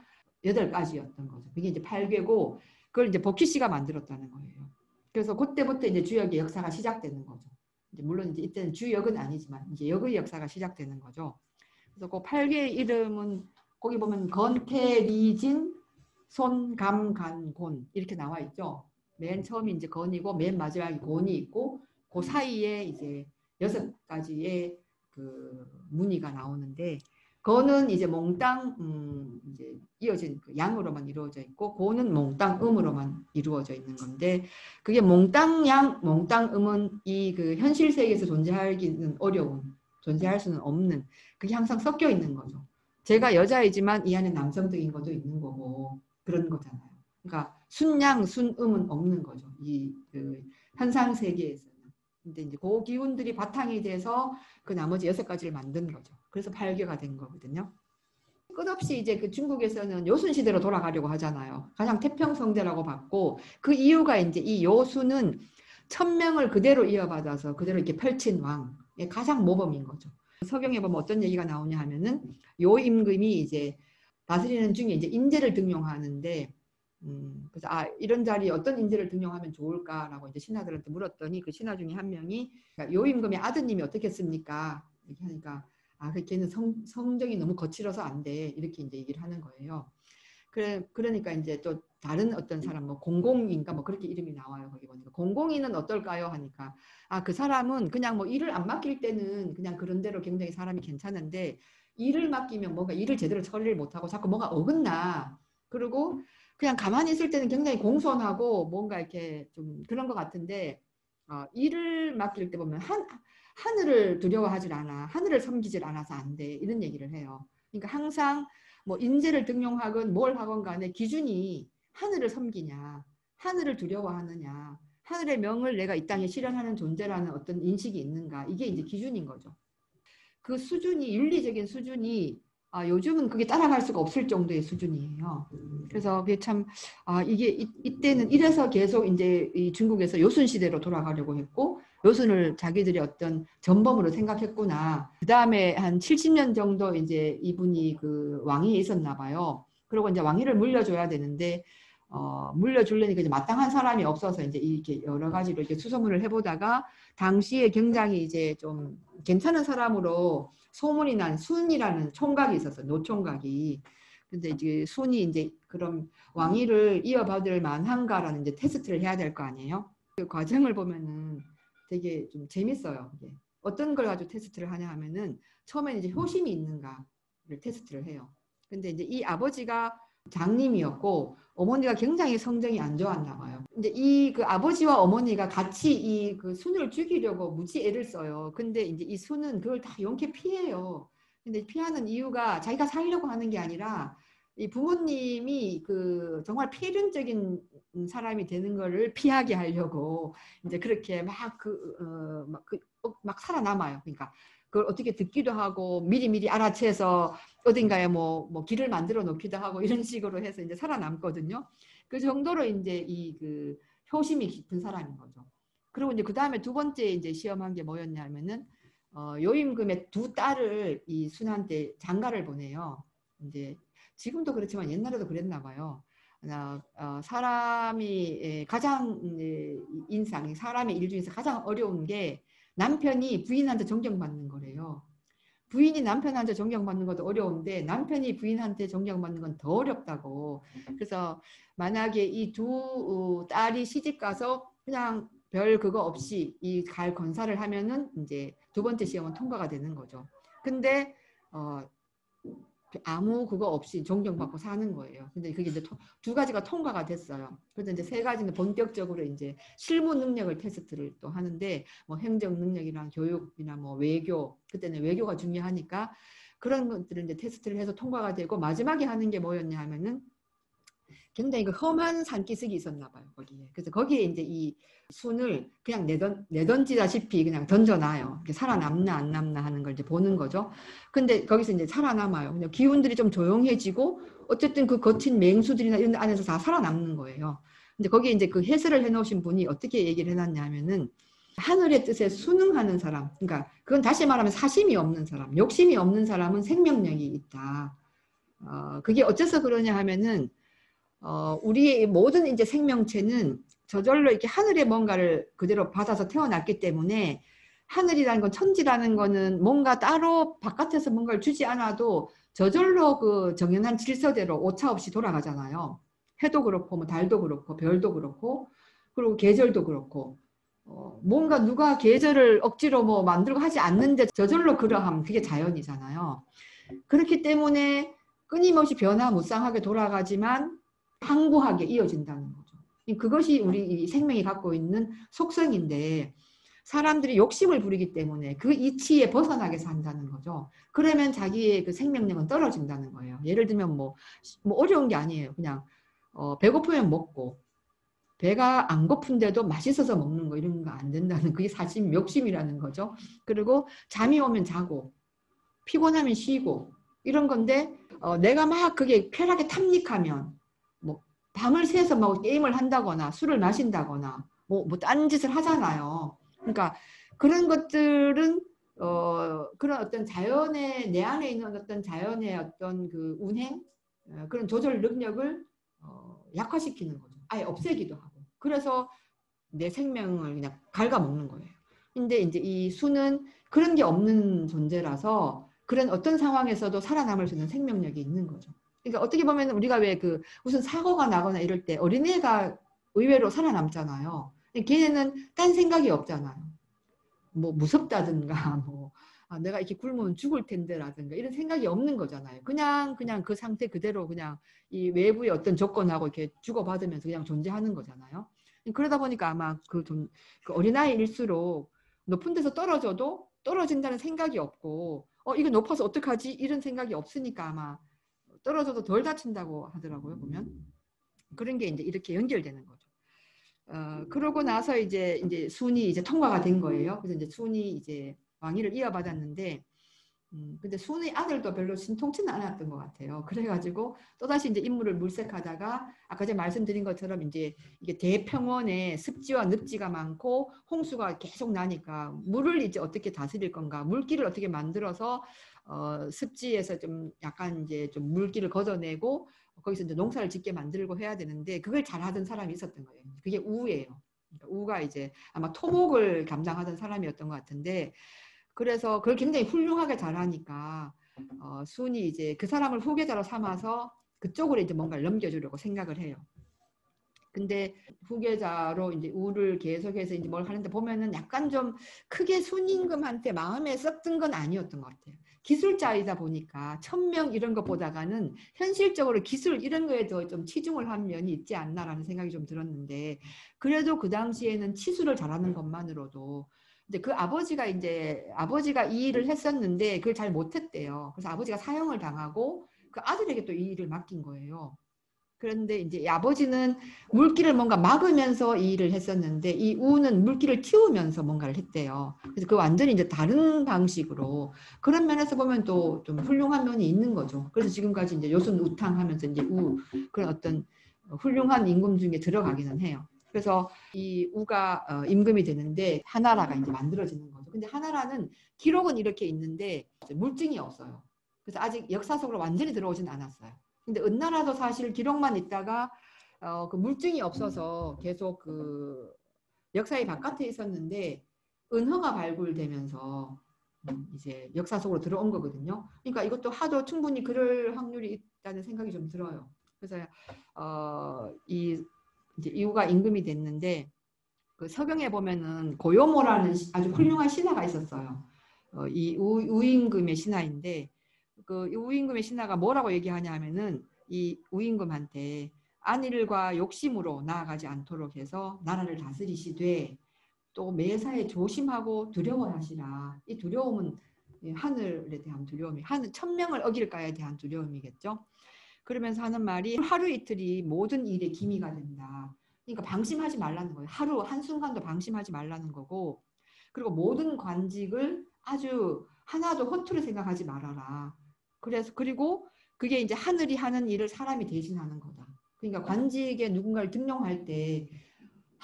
8가지였던 거죠. 그게 이제 8괴고 그걸 이제 버키 씨가 만들었다는 거예요. 그래서 그때부터 이제 주역의 역사가 시작되는 거죠. 이제 물론 이제 이때는 주역은 아니지만 이제 역의 역사가 시작되는 거죠. 그래서 그 8개의 이름은 거기 보면 건태, 리진, 손, 감, 간, 곤 이렇게 나와 있죠. 맨 처음이 이제 건이고 맨 마지막이 곤이 있고 그 사이에 이제 6가지의 그 무늬가 나오는데 건은 이제 몽땅 이제 이어진 그 양으로만 이루어져 있고 고는 몽땅 음으로만 이루어져 있는 건데 그게 몽땅 양, 몽땅 음은 이 그 현실 세계에서 존재하기는 어려운 존재할 수는 없는 그게 항상 섞여 있는 거죠. 제가 여자이지만 이 안에 남성적인 것도 있는 거고 그런 거잖아요. 그러니까 순양, 순음은 없는 거죠. 이 그 현상 세계에서는. 근데 이제 그 기운들이 바탕이 돼서 그 나머지 6가지를 만든 거죠. 그래서 8개가 된 거거든요. 끝없이 이제 그 중국에서는 요순 시대로 돌아가려고 하잖아요. 가장 태평성대라고 봤고 그 이유가 이제 이 요순은 천명을 그대로 이어받아서 그대로 이렇게 펼친 왕의 가장 모범인 거죠. 서경에 보면 어떤 얘기가 나오냐 하면은 요 임금이 이제 다스리는 중에 이제 인재를 등용하는데 그래서 이런 자리에 어떤 인재를 등용하면 좋을까라고 이제 신하들한테 물었더니 그 신하 중에 한 명이 그러니까 요 임금의 아드님이 어떻겠습니까? 이렇게 하니까 걔는 성정이 너무 거칠어서 안 돼. 이렇게 이제 얘기를 하는 거예요. 그러니까 이제 또 다른 어떤 사람 뭐 공공인가 뭐 그렇게 이름이 나와요. 거기 보니까 공공인은 어떨까요? 하니까 그 사람은 그냥 뭐 일을 안 맡길 때는 그냥 그런 대로 굉장히 사람이 괜찮은데 일을 맡기면 뭔가 일을 제대로 처리를 못하고 자꾸 뭐가 어긋나. 그리고 그냥 가만히 있을 때는 굉장히 공손하고 뭔가 이렇게 좀 그런 것 같은데 일을 맡길 때 보면 하늘을 두려워하질 않아. 하늘을 섬기질 않아서 안 돼. 이런 얘기를 해요. 그러니까 항상 뭐 인재를 등용하건 뭘 하건 간에 기준이 하늘을 섬기냐, 하늘을 두려워하느냐, 하늘의 명을 내가 이 땅에 실현하는 존재라는 어떤 인식이 있는가. 이게 이제 기준인 거죠. 그 수준이 윤리적인 수준이 요즘은 그게 따라갈 수가 없을 정도의 수준이에요. 그래서 그게 참 이게 이때는 이래서 계속 이제 이 중국에서 요순 시대로 돌아가려고 했고 요순을 자기들이 어떤 전범으로 생각했구나. 그 다음에 한 70년 정도 이제 이분이 그 왕위에 있었나 봐요. 그리고 이제 왕위를 물려줘야 되는데 물려주려니까 이제 마땅한 사람이 없어서 이제 이렇게 여러 가지로 이렇게 수소문을 해보다가 당시에 굉장히 이제 좀 괜찮은 사람으로 소문이 난 순이라는 총각이 있었어요. 노총각이. 근데 이제 순이 이제 그럼 왕위를 이어받을 만한가라는 이제 테스트를 해야 될 거 아니에요. 그 과정을 보면은 되게 좀 재밌어요. 이게. 어떤 걸 가지고 테스트를 하냐 하면은 처음에는 이제 효심이 있는가를 테스트를 해요. 근데 이제 이 아버지가 장님이었고 어머니가 굉장히 성정이 안 좋았나 봐요. 이제 이 그 아버지와 어머니가 같이 이 그 순을 죽이려고 무지 애를 써요. 근데 이제 이 순은 그걸 다 용케 피해요. 근데 피하는 이유가 자기가 살려고 하는 게 아니라 이 부모님이 그 정말 필연적인 사람이 되는 거를 피하게 하려고 이제 그렇게 막 살아남아요. 그러니까 그걸 어떻게 듣기도 하고 미리미리 알아채서 어딘가에 뭐 길을 만들어 놓기도 하고 이런 식으로 해서 이제 살아남거든요. 그 정도로 이제 이 그 효심이 깊은 사람인 거죠. 그리고 이제 그 다음에 두 번째 이제 시험한 게 뭐였냐면은 요임금의 두 딸을 이 순한테 장가를 보내요. 이제 지금도 그렇지만 옛날에도 그랬나 봐요. 사람이 가장 인상, 사람의 일 중에서 가장 어려운 게 남편이 부인한테 존경받는 거래요. 부인이 남편한테 존경받는 것도 어려운데 남편이 부인한테 존경받는 건 더 어렵다고. 그래서 만약에 이 두 딸이 시집 가서 그냥 별 그거 없이 이 갈 건사를 하면은 이제 두 번째 시험은 통과가 되는 거죠. 근데 아무 그거 없이 존경받고 사는 거예요. 근데 그게 이제 두 가지가 통과가 됐어요. 그래서 이제 세 가지는 본격적으로 이제 실무 능력을 테스트를 또 하는데 뭐 행정 능력이랑 교육이나 뭐 외교, 그때는 외교가 중요하니까 그런 것들을 이제 테스트를 해서 통과가 되고 마지막에 하는 게 뭐였냐 하면은 굉장히 그 험한 산기슭이 있었나 봐요, 거기에. 그래서 거기에 이제 이 순을 그냥 내던지다시피 그냥 던져놔요. 살아남나 안 남나 하는 걸 이제 보는 거죠. 근데 거기서 이제 살아남아요. 그냥 기운들이 좀 조용해지고 어쨌든 그 거친 맹수들이나 이런 데 안에서 다 살아남는 거예요. 근데 거기에 이제 그 해설을 해놓으신 분이 어떻게 얘기를 해놨냐면은 하늘의 뜻에 순응하는 사람, 그러니까 그건 다시 말하면 사심이 없는 사람, 욕심이 없는 사람은 생명력이 있다. 그게 어째서 그러냐 하면은 우리의 모든 이제 생명체는 저절로 이렇게 하늘의 뭔가를 그대로 받아서 태어났기 때문에 하늘이라는 건 천지라는 거는 뭔가 따로 바깥에서 뭔가를 주지 않아도 저절로 그 정연한 질서대로 오차 없이 돌아가잖아요. 해도 그렇고 뭐 달도 그렇고 별도 그렇고 그리고 계절도 그렇고 뭔가 누가 계절을 억지로 뭐 만들고 하지 않는데 저절로 그러함 그게 자연이잖아요. 그렇기 때문에 끊임없이 변화무쌍하게 돌아가지만 항구하게 이어진다는 거죠. 그것이 우리 생명이 갖고 있는 속성인데 사람들이 욕심을 부리기 때문에 그 이치에 벗어나게 산다는 거죠. 그러면 자기의 그 생명력은 떨어진다는 거예요. 예를 들면 뭐 어려운 게 아니에요. 그냥 배고프면 먹고 배가 안 고픈데도 맛있어서 먹는 거 이런 거 안 된다는 그게 사실 욕심이라는 거죠. 그리고 잠이 오면 자고 피곤하면 쉬고 이런 건데 내가 막 그게 쾌락에 탐닉하면 뭐 밤을 새서 뭐 게임을 한다거나 술을 마신다거나 뭐 딴 짓을 하잖아요. 그러니까 그런 것들은 그런 어떤 자연의 내 안에 있는 어떤 자연의 어떤 그 운행 그런 조절 능력을 약화시키는 거죠. 아예 없애기도 하고. 그래서 내 생명을 그냥 갉아먹는 거예요. 근데 이제 이 수는 그런 게 없는 존재라서 그런 어떤 상황에서도 살아남을 수 있는 생명력이 있는 거죠. 그러니까 어떻게 보면 우리가 왜 그 무슨 사고가 나거나 이럴 때 어린애가 의외로 살아남잖아요. 걔네는 딴 생각이 없잖아요. 뭐 무섭다든가 뭐 내가 이렇게 굶으면 죽을 텐데라든가 이런 생각이 없는 거잖아요. 그냥 그 상태 그대로 그냥 이 외부의 어떤 조건하고 이렇게 주고받으면서 그냥 존재하는 거잖아요. 그러다 보니까 아마 그 어린아이일수록 높은 데서 떨어져도 떨어진다는 생각이 없고 이거 높아서 어떡하지? 이런 생각이 없으니까 아마 떨어져도 덜 다친다고 하더라고요. 보면 그런 게 이제 이렇게 연결되는 거죠. 그러고 나서 이제 순이 이제 통과가 된 거예요. 그래서 이제 순이 이제 왕위를 이어받았는데, 근데 순의 아들도 별로 신통치는 않았던 것 같아요. 그래가지고 또다시 이제 임무를 물색하다가 아까 제가 말씀드린 것처럼 이제 이게 대평원에 습지와 늪지가 많고 홍수가 계속 나니까 물을 이제 어떻게 다스릴 건가, 물길을 어떻게 만들어서 습지에서 좀 약간 이제 좀 물기를 걷어내고 거기서 이제 농사를 짓게 만들고 해야 되는데 그걸 잘하던 사람이 있었던 거예요. 그게 우예요. 그러니까 우가 이제 아마 토목을 담당하던 사람이었던 것 같은데 그래서 그걸 굉장히 훌륭하게 잘하니까 순이 이제 그 사람을 후계자로 삼아서 그쪽으로 이제 뭔가를 넘겨주려고 생각을 해요. 근데 후계자로 이제 우를 계속해서 이제 뭘 하는데 보면은 약간 좀 크게 순임금한테 마음에 썩든 건 아니었던 것 같아요. 기술자이다 보니까 천명 이런 것보다가는 현실적으로 기술 이런 거에 더 좀 치중을 한 면이 있지 않나라는 생각이 좀 들었는데 그래도 그 당시에는 치수를 잘하는 것만으로도 근데 그 아버지가 이 일을 했었는데 그걸 잘 못했대요. 그래서 아버지가 사형을 당하고 그 아들에게 또 이 일을 맡긴 거예요. 그런데 이제 이 아버지는 물길을 뭔가 막으면서 이 일을 했었는데 이 우는 물길을 틔우면서 뭔가를 했대요. 그래서 그 완전히 이제 다른 방식으로 그런 면에서 보면 또 좀 훌륭한 면이 있는 거죠. 그래서 지금까지 이제 요순우탕하면서 이제 그런 어떤 훌륭한 임금 중에 들어가기는 해요. 그래서 이 우가 임금이 되는데 하나라가 이제 만들어지는 거죠. 근데 하나라는 기록은 이렇게 있는데 물증이 없어요. 그래서 아직 역사 속으로 완전히 들어오진 않았어요. 근데 은나라도 사실 기록만 있다가 그 물증이 없어서 계속 그 역사의 바깥에 있었는데 은허가 발굴되면서 이제 역사 속으로 들어온 거거든요. 그러니까 이것도 하도 충분히 그럴 확률이 있다는 생각이 좀 들어요. 그래서 이제 이후가 임금이 됐는데 그 서경에 보면은 고요모라는 아주 훌륭한 신하가 있었어요. 이 우임금의 신하인데 그 우임금의 신하가 뭐라고 얘기하냐 하면은 이 우임금한테 안일과 욕심으로 나아가지 않도록 해서 나라를 다스리시되 또 매사에 조심하고 두려워하시라. 이 두려움은 하늘에 대한 두려움이 하늘 천명을 어길까에 대한 두려움이겠죠. 그러면서 하는 말이 하루 이틀이 모든 일에 기미가 된다. 그러니까 방심하지 말라는 거예요. 하루 한순간도 방심하지 말라는 거고 그리고 모든 관직을 아주 하나도 허투루 생각하지 말아라. 그리고 그게 이제 하늘이 하는 일을 사람이 대신하는 거다. 그러니까 관직에 누군가를 등용할 때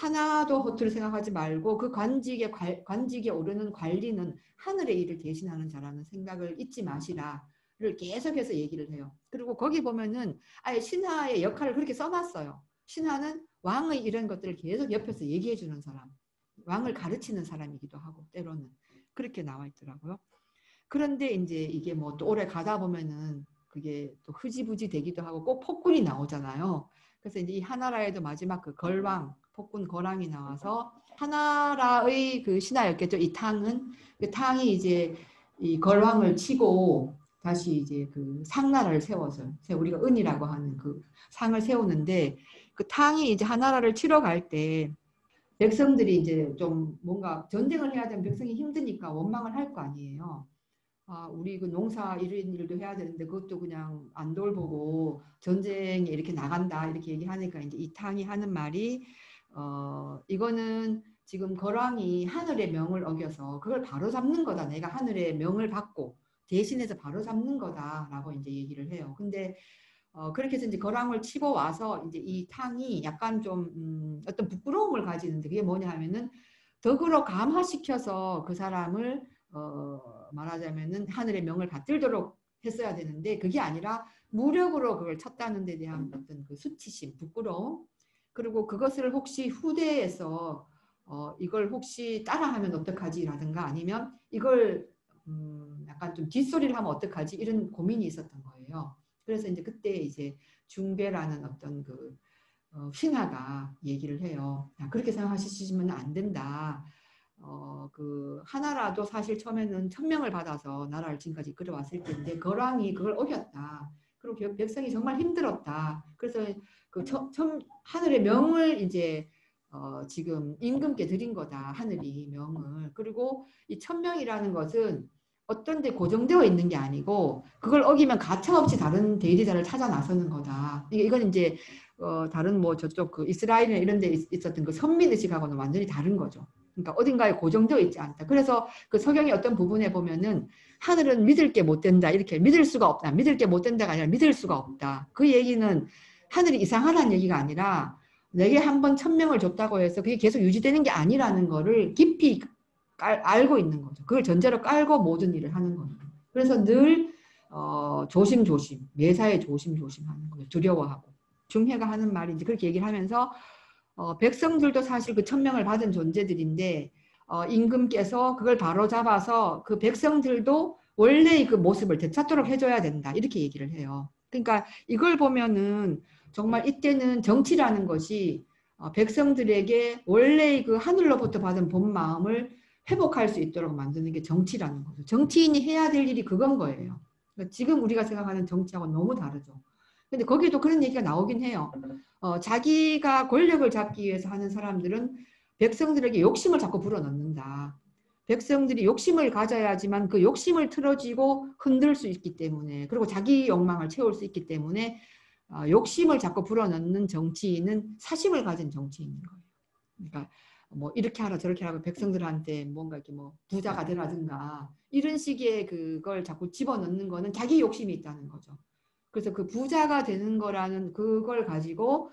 하나도 허투루 생각하지 말고 그 관직에 오르는 관리는 하늘의 일을 대신하는 자라는 생각을 잊지 마시라를 계속해서 얘기를 해요. 그리고 거기 보면은 아예 신하의 역할을 그렇게 써놨어요. 신하는 왕의 이런 것들을 계속 옆에서 얘기해 주는 사람, 왕을 가르치는 사람이기도 하고 때로는 그렇게 나와 있더라고요. 그런데 이제 이게 뭐 또 오래 가다 보면은 그게 또 흐지부지 되기도 하고 꼭 폭군이 나오잖아요. 그래서 이제 이 하나라에도 마지막 그 걸왕, 폭군 거랑이 나와서 하나라의 그 신하였겠죠. 이 탕은 그 탕이 이제 이 걸왕을 치고 다시 이제 그 상나라를 세워서 우리가 은이라고 하는 그 상을 세우는데 그 탕이 이제 하나라를 치러 갈 때 백성들이 이제 좀 뭔가 전쟁을 해야 되면 백성이 힘드니까 원망을 할 거 아니에요. 아, 우리 그 농사 이런 일도 해야 되는데 그것도 그냥 안 돌보고 전쟁에 이렇게 나간다 이렇게 얘기하니까 이제 이탕이 하는 말이 이거는 지금 거랑이 하늘의 명을 어겨서 그걸 바로잡는 거다. 내가 하늘의 명을 받고 대신해서 바로잡는 거다라고 이제 얘기를 해요. 근데 그렇게 해서 이제 거랑을 치고 와서 이제 이 탕이 약간 좀 어떤 부끄러움을 가지는데 그게 뭐냐 하면은 덕으로 감화시켜서 그 사람을 말하자면은 하늘의 명을 받들도록 했어야 되는데 그게 아니라 무력으로 그걸 쳤다는 데 대한 어떤 그 수치심, 부끄러움 그리고 그것을 혹시 후대에서 이걸 혹시 따라하면 어떡하지라든가 아니면 이걸 약간 좀 뒷소리를 하면 어떡하지 이런 고민이 있었던 거예요. 그래서 이제 그때 이제 중배라는 어떤 그 신하가 얘기를 해요. 야, 그렇게 생각하시면 안 된다. 그 하나라도 사실 처음에는 천명을 받아서 나라를 지금까지 이끌어왔을 텐데 거랑이 그걸 어겼다. 그리고 백성이 정말 힘들었다. 그래서 그 하늘의 명을 이제 지금 임금께 드린 거다. 하늘이 명을. 그리고 이 천명이라는 것은 어떤 데 고정되어 있는 게 아니고 그걸 어기면 가차없이 다른 대리자를 찾아 나서는 거다. 이건 이제 다른 뭐 저쪽 그 이스라엘이나 이런 데 있었던 그 선민의식하고는 완전히 다른 거죠. 그러니까 어딘가에 고정되어 있지 않다. 그래서 그 서경의 어떤 부분에 보면은 하늘은 믿을 게 못 된다. 이렇게 믿을 수가 없다. 믿을 게 못 된다가 아니라 믿을 수가 없다. 그 얘기는 하늘이 이상하다는 얘기가 아니라 내게 한번 천명을 줬다고 해서 그게 계속 유지되는 게 아니라는 거를 깊이 알고 있는 거죠. 그걸 전제로 깔고 모든 일을 하는 거예요. 그래서 늘 조심조심, 매사에 조심조심 하는 거예요. 두려워하고. 중해가 하는 말이 이제 그렇게 얘기를 하면서 백성들도 사실 그 천명을 받은 존재들인데 임금께서 그걸 바로 잡아서 그 백성들도 원래의 그 모습을 되찾도록 해줘야 된다. 이렇게 얘기를 해요. 그러니까 이걸 보면은 정말 이때는 정치라는 것이 백성들에게 원래의 그 하늘로부터 받은 본 마음을 회복할 수 있도록 만드는 게 정치라는 거죠. 정치인이 해야 될 일이 그건 거예요. 그러니까 지금 우리가 생각하는 정치하고 너무 다르죠. 근데 거기에도 그런 얘기가 나오긴 해요. 자기가 권력을 잡기 위해서 하는 사람들은 백성들에게 욕심을 자꾸 불어넣는다. 백성들이 욕심을 가져야지만 그 욕심을 틀어지고 흔들 수 있기 때문에 그리고 자기 욕망을 채울 수 있기 때문에 욕심을 자꾸 불어넣는 정치인은 사심을 가진 정치인인 거예요. 그러니까 뭐 이렇게 하라 저렇게 하라 백성들한테 뭔가 이렇게 뭐 부자가 되라든가 이런 식의 그걸 자꾸 집어넣는 거는 자기 욕심이 있다는 거죠. 그래서 그 부자가 되는 거라는 그걸 가지고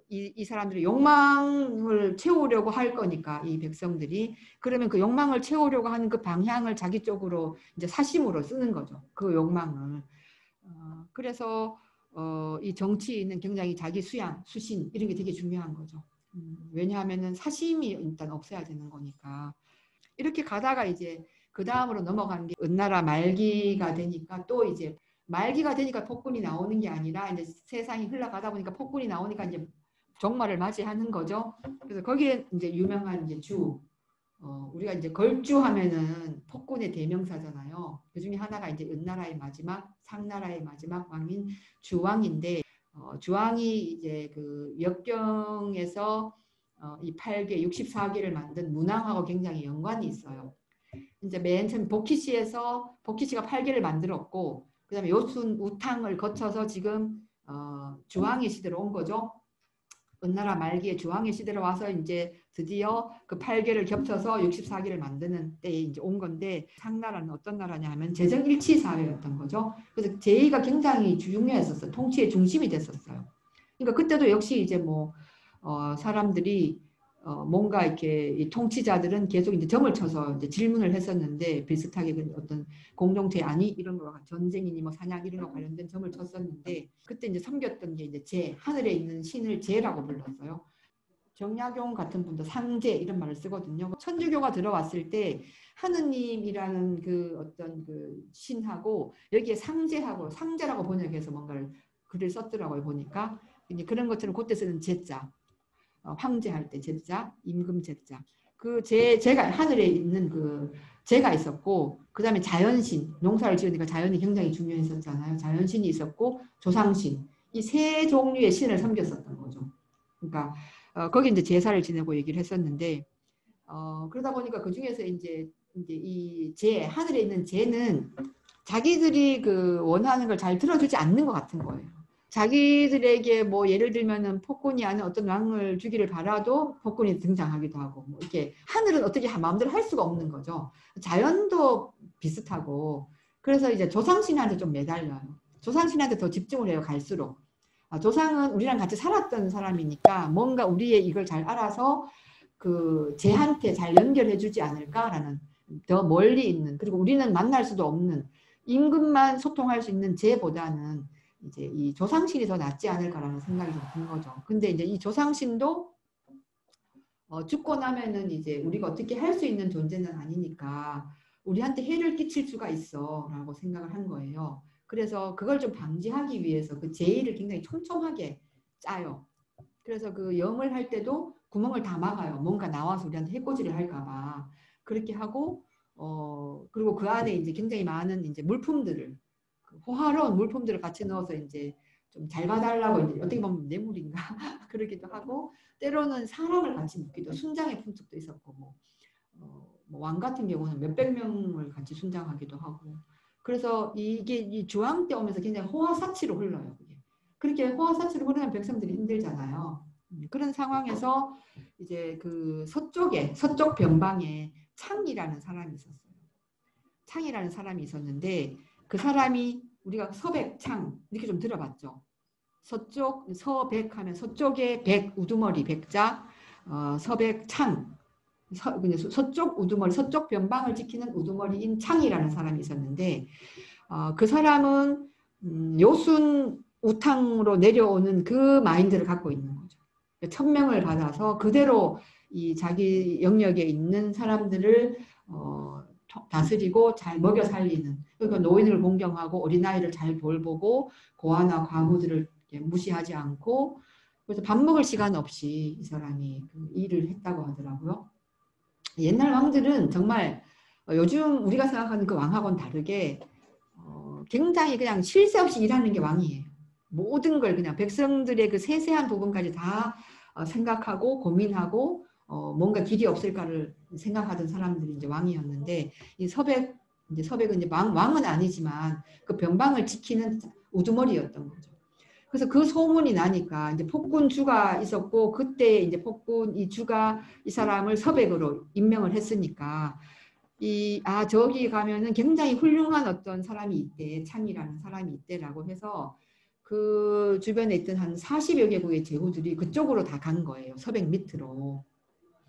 이 사람들이 욕망을 채우려고 할 거니까 이 백성들이 그러면 그 욕망을 채우려고 하는 그 방향을 자기 쪽으로 이제 사심으로 쓰는 거죠. 그 욕망을. 그래서 이 정치인은 굉장히 자기 수양, 수신 이런 게 되게 중요한 거죠. 왜냐하면은 사심이 일단 없어야 되는 거니까. 이렇게 가다가 이제 그 다음으로 넘어가는 게 은나라 말기가 되니까 또 이제 말기가 되니까 폭군이 나오는 게 아니라 이제 세상이 흘러가다 보니까 폭군이 나오니까 이제 종말을 맞이하는 거죠. 그래서 거기에 이제 유명한 이제 우리가 이제 걸주하면은 폭군의 대명사잖아요. 그 중에 하나가 이제 은나라의 마지막, 상나라의 마지막 왕인 주왕인데 주왕이 이제 그 역경에서 이 8개, 64개를 만든 문왕하고 굉장히 연관이 있어요. 이제 맨 처음 복희시가 8개를 만들었고 그다음에 요순 우탕을 거쳐서 지금 주왕의 시대로 온 거죠. 은나라 말기에 주왕의 시대로 와서 이제 드디어 그 8개를 겹쳐서 64개를 만드는 때에 이제 온 건데 상나라는 어떤 나라냐 하면 재정일치 사회였던 거죠. 그래서 제의가 굉장히 중요했었어요. 통치의 중심이 됐었어요. 그러니까 그때도 역시 이제 뭐 사람들이 뭔가 이렇게 이 통치자들은 계속 이제 점을 쳐서 이제 질문을 했었는데 비슷하게 그 어떤 공동체 아니 이런 거 전쟁이니 뭐 사냥 이런 거 관련된 점을 쳤었는데 그때 이제 섬겼던 게 이제 제 하늘에 있는 신을 제라고 불렀어요. 정약용 같은 분도 상제 이런 말을 쓰거든요. 천주교가 들어왔을 때 하느님이라는 그 어떤 그 신하고 여기에 상제하고 상제라고 번역해서 뭔가를 글을 썼더라고요 보니까 이제 그런 것처럼 그때 쓰는 제자 황제할 때 제자 임금 제자 그 제가 하늘에 있는 그 제가 있었고 그 다음에 자연신 농사를 지으니까 자연이 굉장히 중요했었잖아요. 자연신이 있었고 조상신 이 세 종류의 신을 섬겼었던 거죠. 그러니까 거기 이제 제사를 지내고 얘기를 했었는데 그러다 보니까 그 중에서 이제 이 하늘에 있는 제는 자기들이 그 원하는 걸 잘 들어주지 않는 것 같은 거예요. 자기들에게 뭐 예를 들면은 폭군이 아닌 어떤 왕을 주기를 바라도 폭군이 등장하기도 하고 뭐 이렇게 하늘은 어떻게 마음대로 할 수가 없는 거죠. 자연도 비슷하고 그래서 이제 조상신한테 좀 매달려요. 조상신한테 더 집중을 해요. 갈수록. 조상은 우리랑 같이 살았던 사람이니까 뭔가 우리의 이걸 잘 알아서 그 쟤한테 잘 연결해 주지 않을까라는 더 멀리 있는 그리고 우리는 만날 수도 없는 임금만 소통할 수 있는 쟤보다는 이제 이 조상신이 더 낫지 않을까라는 생각이 좀 든 거죠. 근데 이제 이 조상신도 죽고 나면은 이제 우리가 어떻게 할 수 있는 존재는 아니니까 우리한테 해를 끼칠 수가 있어라고 생각을 한 거예요. 그래서 그걸 좀 방지하기 위해서 그 제의를 굉장히 촘촘하게 짜요. 그래서 그 염을 할 때도 구멍을 다 막아요. 뭔가 나와서 우리한테 해코지를 할까봐. 그렇게 하고, 그리고 그 안에 이제 굉장히 많은 이제 물품들을, 호화로운 물품들을 같이 넣어서 이제 좀 잘 봐달라고 이제 어떻게 보면 뇌물인가 그러기도 하고, 때로는 사람을 같이 묻기도 순장의 풍습도 있었고, 뭐왕 같은 경우는 몇백 명을 같이 순장하기도 하고, 그래서 이게 이 주왕 때 오면서 굉장히 호화사치로 흘러요. 그렇게 호화사치로 흐르면 백성들이 힘들잖아요. 그런 상황에서 이제 그 서쪽 변방에 창이라는 사람이 있었어요. 창이라는 사람이 있었는데 그 사람이 우리가 서백창 이렇게 좀 들어봤죠. 서백하면 서쪽에 백 우두머리 백자 서백창 서쪽 우두머리 서쪽 변방을 지키는 우두머리인 창이라는 사람이 있었는데 그 사람은 요순 우탕으로 내려오는 그 마인드를 갖고 있는 거죠. 천명을 받아서 그대로 이 자기 영역에 있는 사람들을 다스리고 잘 먹여 살리는 그러니까 노인을 공경하고 어린아이를 잘 돌보고 고아나 과부들을 무시하지 않고 그래서 밥 먹을 시간 없이 이 사람이 그 일을 했다고 하더라고요. 옛날 왕들은 정말 요즘 우리가 생각하는 그 왕하고는 다르게 굉장히 그냥 쉴 새 없이 일하는 게 왕이에요. 모든 걸 그냥 백성들의 그 세세한 부분까지 다 생각하고 고민하고 뭔가 길이 없을까를 생각하던 사람들이 이제 왕이었는데 이 서백은 이제 왕은 아니지만 그 변방을 지키는 우두머리였던 거죠. 그래서 그 소문이 나니까 이제 폭군주가 있었고 그때 이제 폭군 이 주가 이 사람을 서백으로 임명을 했으니까 저기 가면은 굉장히 훌륭한 어떤 사람이 있대. 창이라는 사람이 있대라고 해서 그 주변에 있던 한 40여 개국의 제후들이 그쪽으로 다 간 거예요. 서백 밑으로.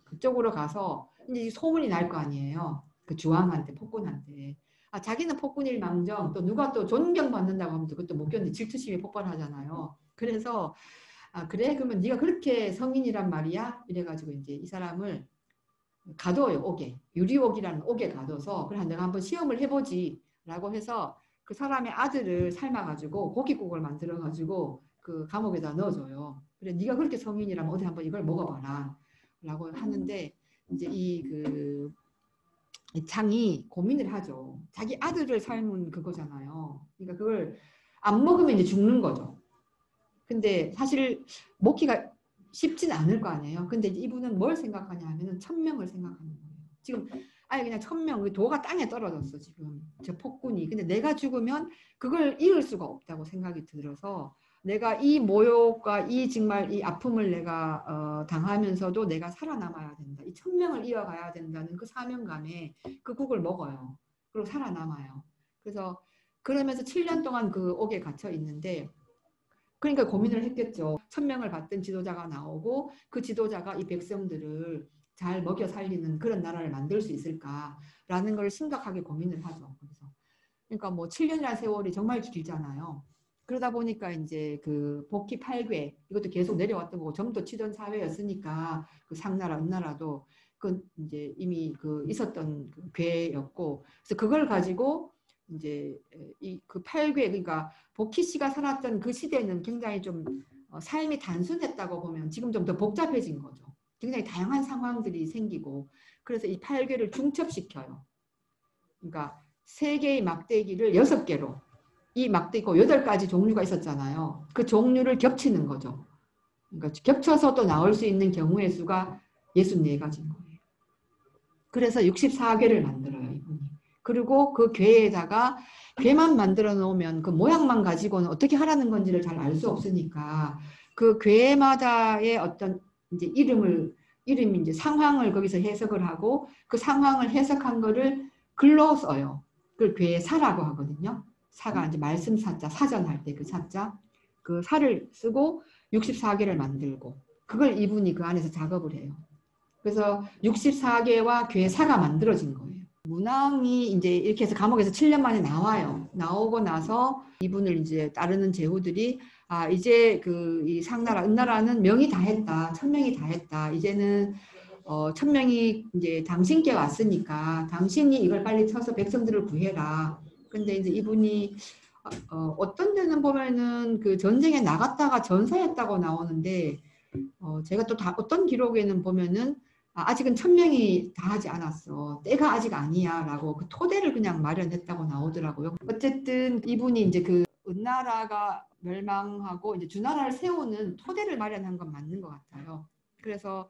그쪽으로 가서 이제 소문이 날 거 아니에요. 그 주왕한테, 폭군한테. 자기는 폭군일 망정 또 누가 또 존경받는다고 하면 그것도 못 견디 질투심이 폭발하잖아요. 그래서 그래? 그러면 네가 그렇게 성인이란 말이야? 이래가지고 이제 이 사람을 가둬요. 옥에. 유리옥이라는 옥에 가둬서 그래 내가 한번 시험을 해보지 라고 해서 그 사람의 아들을 삶아가지고 고깃국을 만들어가지고 그 감옥에다 넣어줘요. 그래 네가 그렇게 성인이라면 어디 한번 이걸 먹어봐라 라고 하는데 이제 이 창이 고민을 하죠. 자기 아들을 삶은 그거잖아요. 그러니까 그걸 안 먹으면 이제 죽는 거죠. 근데 사실 먹기가 쉽진 않을 거 아니에요. 근데 이분은 뭘 생각하냐 하면은 천명을 생각하는 거예요. 지금 아예 그냥 천명, 도가 땅에 떨어졌어 지금 저 폭군이. 근데 내가 죽으면 그걸 이을 수가 없다고 생각이 들어서 내가 이 모욕과 이 정말 이 아픔을 내가 당하면서도 내가 살아남아야 된다. 이 천명을 이어가야 된다는 그 사명감에 그 국을 먹어요. 그리고 살아남아요. 그래서 그러면서 7년 동안 그 옥에 갇혀 있는데 그러니까 고민을 했겠죠. 1000명을 받던 지도자가 나오고 그 지도자가 이 백성들을 잘 먹여 살리는 그런 나라를 만들 수 있을까라는 걸 심각하게 고민을 하죠. 그래서 그러니까 뭐 7년이라는 세월이 정말 길잖아요. 그러다 보니까 이제 그 복희 8궤 이것도 계속 내려왔던 거고 점도 치던 사회였으니까 그 상나라, 은나라도 그 이제 이미 그 있었던 그 궤였고 그래서 그걸 가지고 이제 이 그 8궤 그러니까 복희 씨가 살았던 그 시대는 굉장히 좀 삶이 단순했다고 보면 지금 좀 더 복잡해진 거죠. 굉장히 다양한 상황들이 생기고 그래서 이 8궤를 중첩시켜요. 그러니까 3개의 막대기를 6개로 이 막대기고 8가지 종류가 있었잖아요. 그 종류를 겹치는 거죠. 그러니까 겹쳐서 또 나올 수 있는 경우의 수가 64가지인 거예요. 그래서 64궤를 만들어요, 이분이. 그리고 그 궤에다가 궤만 만들어 놓으면 그 모양만 가지고는 어떻게 하라는 건지를 잘 알 수 없으니까 그 궤마다의 어떤 이제 이름이 이제 상황을 거기서 해석을 하고 그 상황을 해석한 거를 글로 써요. 그걸 궤사라고 하거든요. 사가 이제 말씀 사자, 사전할 때 그 사자, 그 사를 쓰고 64개를 만들고 그걸 이분이 그 안에서 작업을 해요. 그래서 64개와 궤사가 만들어진 거예요. 문왕이 이제 이렇게 해서 감옥에서 7년 만에 나와요. 나오고 나서 이분을 이제 따르는 제후들이 아 이제 그 이 상나라, 은나라는 명이 다 했다. 1000명이 다 했다. 이제는 1000명이 이제 당신께 왔으니까 당신이 이걸 빨리 쳐서 백성들을 구해라. 근데 이제 이분이 어떤 데는 보면은 그 전쟁에 나갔다가 전사했다고 나오는데 제가 또 어떤 기록에는 보면은 아직은 1000명이 다 하지 않았어. 때가 아직 아니야. 라고 그 토대를 그냥 마련했다고 나오더라고요. 어쨌든 이분이 이제 그 은나라가 멸망하고 이제 주나라를 세우는 토대를 마련한 건 맞는 것 같아요. 그래서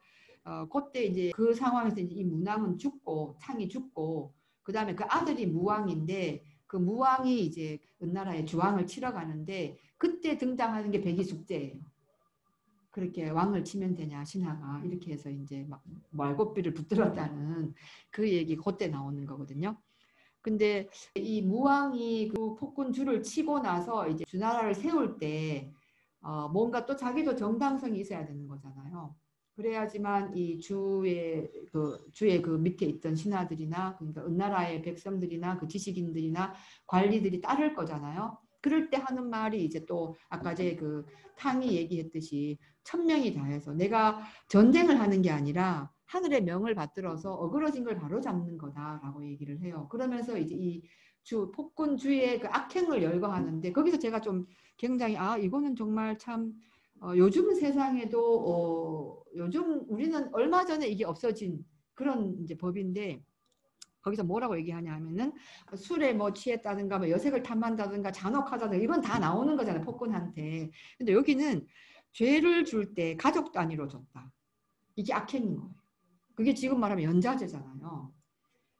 그때 이제 그 상황에서 이제 이 문왕은 죽고 창이 죽고 그 다음에 그 아들이 무왕인데 그 무왕이 이제 은나라의 주왕을 치러 가는데 그때 등장하는 게 백이숙제예요. 그렇게 왕을 치면 되냐 신하가 이렇게 해서 이제 막 말고삐를 붙들었다는 그 얘기 그때 나오는 거거든요. 근데 이 무왕이 그 폭군 주를 치고 나서 이제 주나라를 세울 때 뭔가 또 자기도 정당성이 있어야 되는 거잖아요. 그래야지만 이 주의 그 밑에 있던 신하들이나 그러니까 은나라의 백성들이나 그 지식인들이나 관리들이 따를 거잖아요. 그럴 때 하는 말이 이제 또 아까 제 그 탕이 얘기했듯이 1000명이 다 해서 내가 전쟁을 하는 게 아니라 하늘의 명을 받들어서 어그러진 걸 바로잡는 거다라고 얘기를 해요. 그러면서 이제 이 폭군 주의 그 악행을 열거하는데 거기서 제가 좀 굉장히 이거는 정말 참 요즘 세상에도 요즘 우리는 얼마 전에 이게 없어진 그런 이제 법인데 거기서 뭐라고 얘기하냐 하면은 술에 뭐 취했다든가 뭐 여색을 탐한다든가 잔혹하다든가 이건 다 나오는 거잖아요. 폭군한테. 근데 여기는 죄를 줄 때 가족 단위로 줬다. 이게 악행인 거예요. 그게 지금 말하면 연좌제잖아요.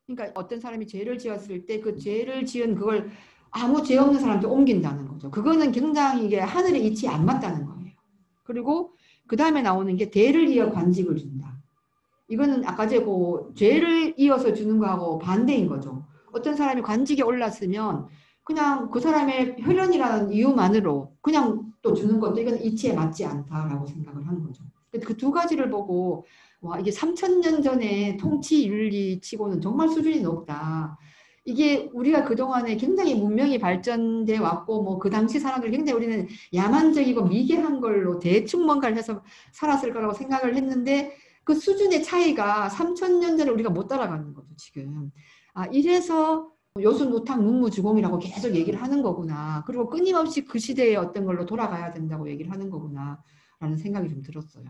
그러니까 어떤 사람이 죄를 지었을 때 그 죄를 지은 그걸 아무 죄 없는 사람한테 옮긴다는 거죠. 그거는 굉장히 이게 하늘의 이치에 안 맞다는 거예요. 그리고 그 다음에 나오는 게 대를 이어 관직을 준다. 이거는 아까 제고 죄를 이어서 주는 거하고 반대인 거죠. 어떤 사람이 관직에 올랐으면 그냥 그 사람의 혈연이라는 이유만으로 그냥 또 주는 것도 이건 이치에 맞지 않다라고 생각을 하는 거죠. 그 두 가지를 보고 와 이게 3000년 전에 통치 윤리 치고는 정말 수준이 높다. 이게 우리가 그동안에 굉장히 문명이 발전돼 왔고 뭐 그 당시 사람들 굉장히 우리는 야만적이고 미개한 걸로 대충 뭔가를 해서 살았을 거라고 생각을 했는데 그 수준의 차이가 3000년 전에 우리가 못 따라가는 거죠 지금. 이래서 요순우탕 문무주공이라고 계속 얘기를 하는 거구나. 그리고 끊임없이 그 시대의 어떤 걸로 돌아가야 된다고 얘기를 하는 거구나 라는 생각이 좀 들었어요.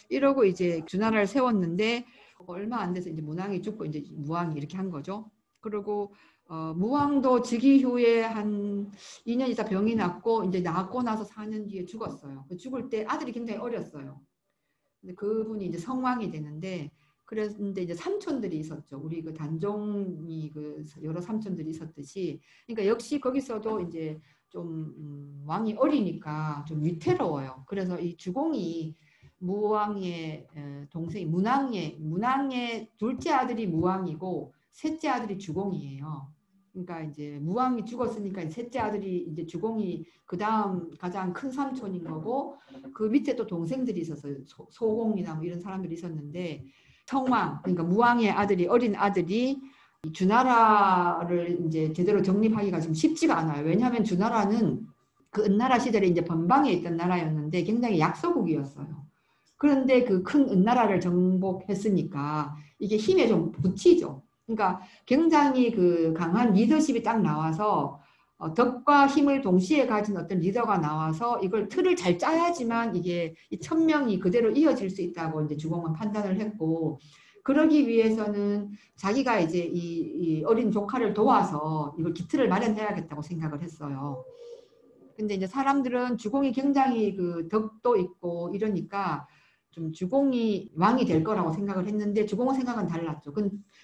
이러고 이제 주나라를 세웠는데 얼마 안 돼서 이제 문왕이 죽고 이제 무왕이 이렇게 한 거죠. 그리고 무왕도 즉위 후에 한 2년 있다 병이 났고 이제 낳고 나서 4년 뒤에 죽었어요. 죽을 때 아들이 굉장히 어렸어요. 근데 그분이 이제 성왕이 되는데 그런데 이제 삼촌들이 있었죠. 우리 그 단종이 그 여러 삼촌들이 있었듯이 그러니까 역시 거기서도 이제 좀 왕이 어리니까 좀 위태로워요. 그래서 이 주공이 무왕의 동생이 문왕의 둘째 아들이 무왕이고 셋째 아들이 주공이에요. 그러니까 이제 무왕이 죽었으니까 셋째 아들이 이제 주공이 그 다음 가장 큰 삼촌인 거고 그 밑에 또 동생들이 있었어요. 소공이나 뭐 이런 사람들이 있었는데 성왕 그러니까 무왕의 아들이 어린 아들이 주나라를 이제 제대로 정립하기가 지금 쉽지가 않아요. 왜냐하면 주나라는 그 은나라 시절에 이제 번방에 있던 나라였는데 굉장히 약소국이었어요. 그런데 그 큰 은나라를 정복했으니까 이게 힘에 좀 붙이죠. 그러니까 굉장히 그 강한 리더십이 딱 나와서 덕과 힘을 동시에 가진 어떤 리더가 나와서 이걸 틀을 잘 짜야지만 이게 이 천명이 그대로 이어질 수 있다고 이제 주공은 판단을 했고 그러기 위해서는 자기가 이제 이 어린 조카를 도와서 이걸 기틀을 마련해야겠다고 생각을 했어요. 근데 이제 사람들은 주공이 굉장히 그 덕도 있고 이러니까 좀 주공이 왕이 될 거라고 생각을 했는데 주공은 생각은 달랐죠.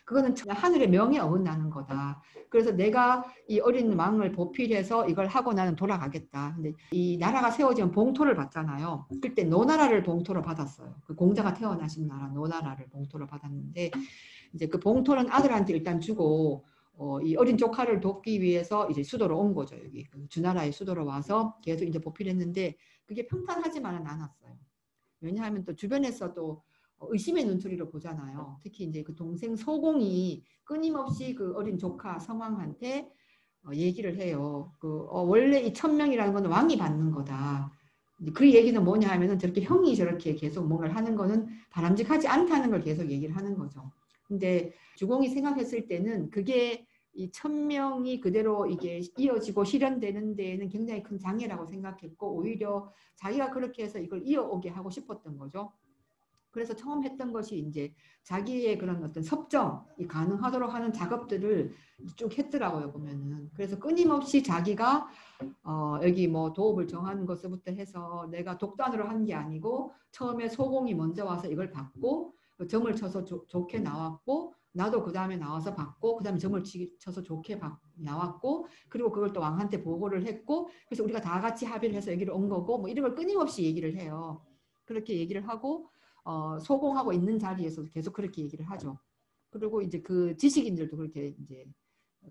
그거는 하늘의 명에 어긋나는 거다. 그래서 내가 이 어린 왕을 보필해서 이걸 하고 나는 돌아가겠다. 근데 이 나라가 세워지면 봉토를 받잖아요. 그때 노나라를 봉토로 받았어요. 그 공자가 태어나신 나라 노나라를 봉토로 받았는데 이제 그 봉토는 아들한테 일단 주고 이 어린 조카를 돕기 위해서 이제 수도로 온 거죠. 여기 주나라의 수도로 와서 계속 이제 보필했는데 그게 평탄하지만은 않았어요. 왜냐하면 또 주변에서 또 의심의 눈초리로 보잖아요. 특히 이제 그 동생 소공이 끊임없이 그 어린 조카 성왕한테 얘기를 해요. 원래 이 천명이라는 건 왕이 받는 거다. 그 얘기는 뭐냐 하면은 저렇게 형이 저렇게 계속 뭔가를 하는 거는 바람직하지 않다는 걸 계속 얘기를 하는 거죠. 근데 주공이 생각했을 때는 그게 이 천명이 그대로 이게 이어지고 실현되는 데에는 굉장히 큰 장애라고 생각했고 오히려 자기가 그렇게 해서 이걸 이어오게 하고 싶었던 거죠. 그래서 처음 했던 것이 이제 자기의 그런 어떤 섭정이 가능하도록 하는 작업들을 쭉 했더라고요, 보면은. 그래서 끊임없이 자기가 여기 뭐 도읍을 정하는 것부터 해서 내가 독단으로 한 게 아니고 처음에 소공이 먼저 와서 이걸 받고 점을 쳐서 좋게 나왔고 나도 그 다음에 나와서 받고 그 다음에 점을 쳐서 좋게 나왔고 그리고 그걸 또 왕한테 보고를 했고 그래서 우리가 다 같이 합의를 해서 여기를 온 거고 뭐 이런 걸 끊임없이 얘기를 해요. 그렇게 얘기를 하고 소공하고 있는 자리에서 계속 그렇게 얘기를 하죠. 그리고 이제 그 지식인들도 그렇게 이제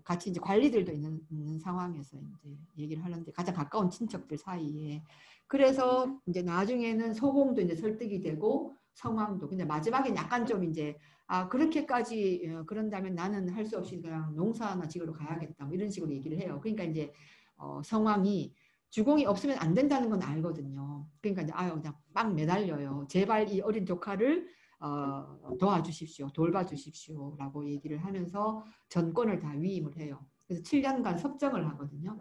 같이 이제 관리들도 있는 상황에서 이제 얘기를 하는데 가장 가까운 친척들 사이에 그래서 이제 나중에는 소공도 이제 설득이 되고 성왕도 근데 마지막에 약간 좀 이제 그렇게까지 그런다면 나는 할 수 없이 그냥 농사나 지으러 가야겠다 뭐 이런 식으로 얘기를 해요. 그러니까 이제 성왕이 주공이 없으면 안 된다는 건 알거든요. 그러니까 이제 그냥 막 매달려요. 제발 이 어린 조카를 도와주십시오. 돌봐주십시오. 라고 얘기를 하면서 전권을 다 위임을 해요. 그래서 7년간 섭정을 하거든요.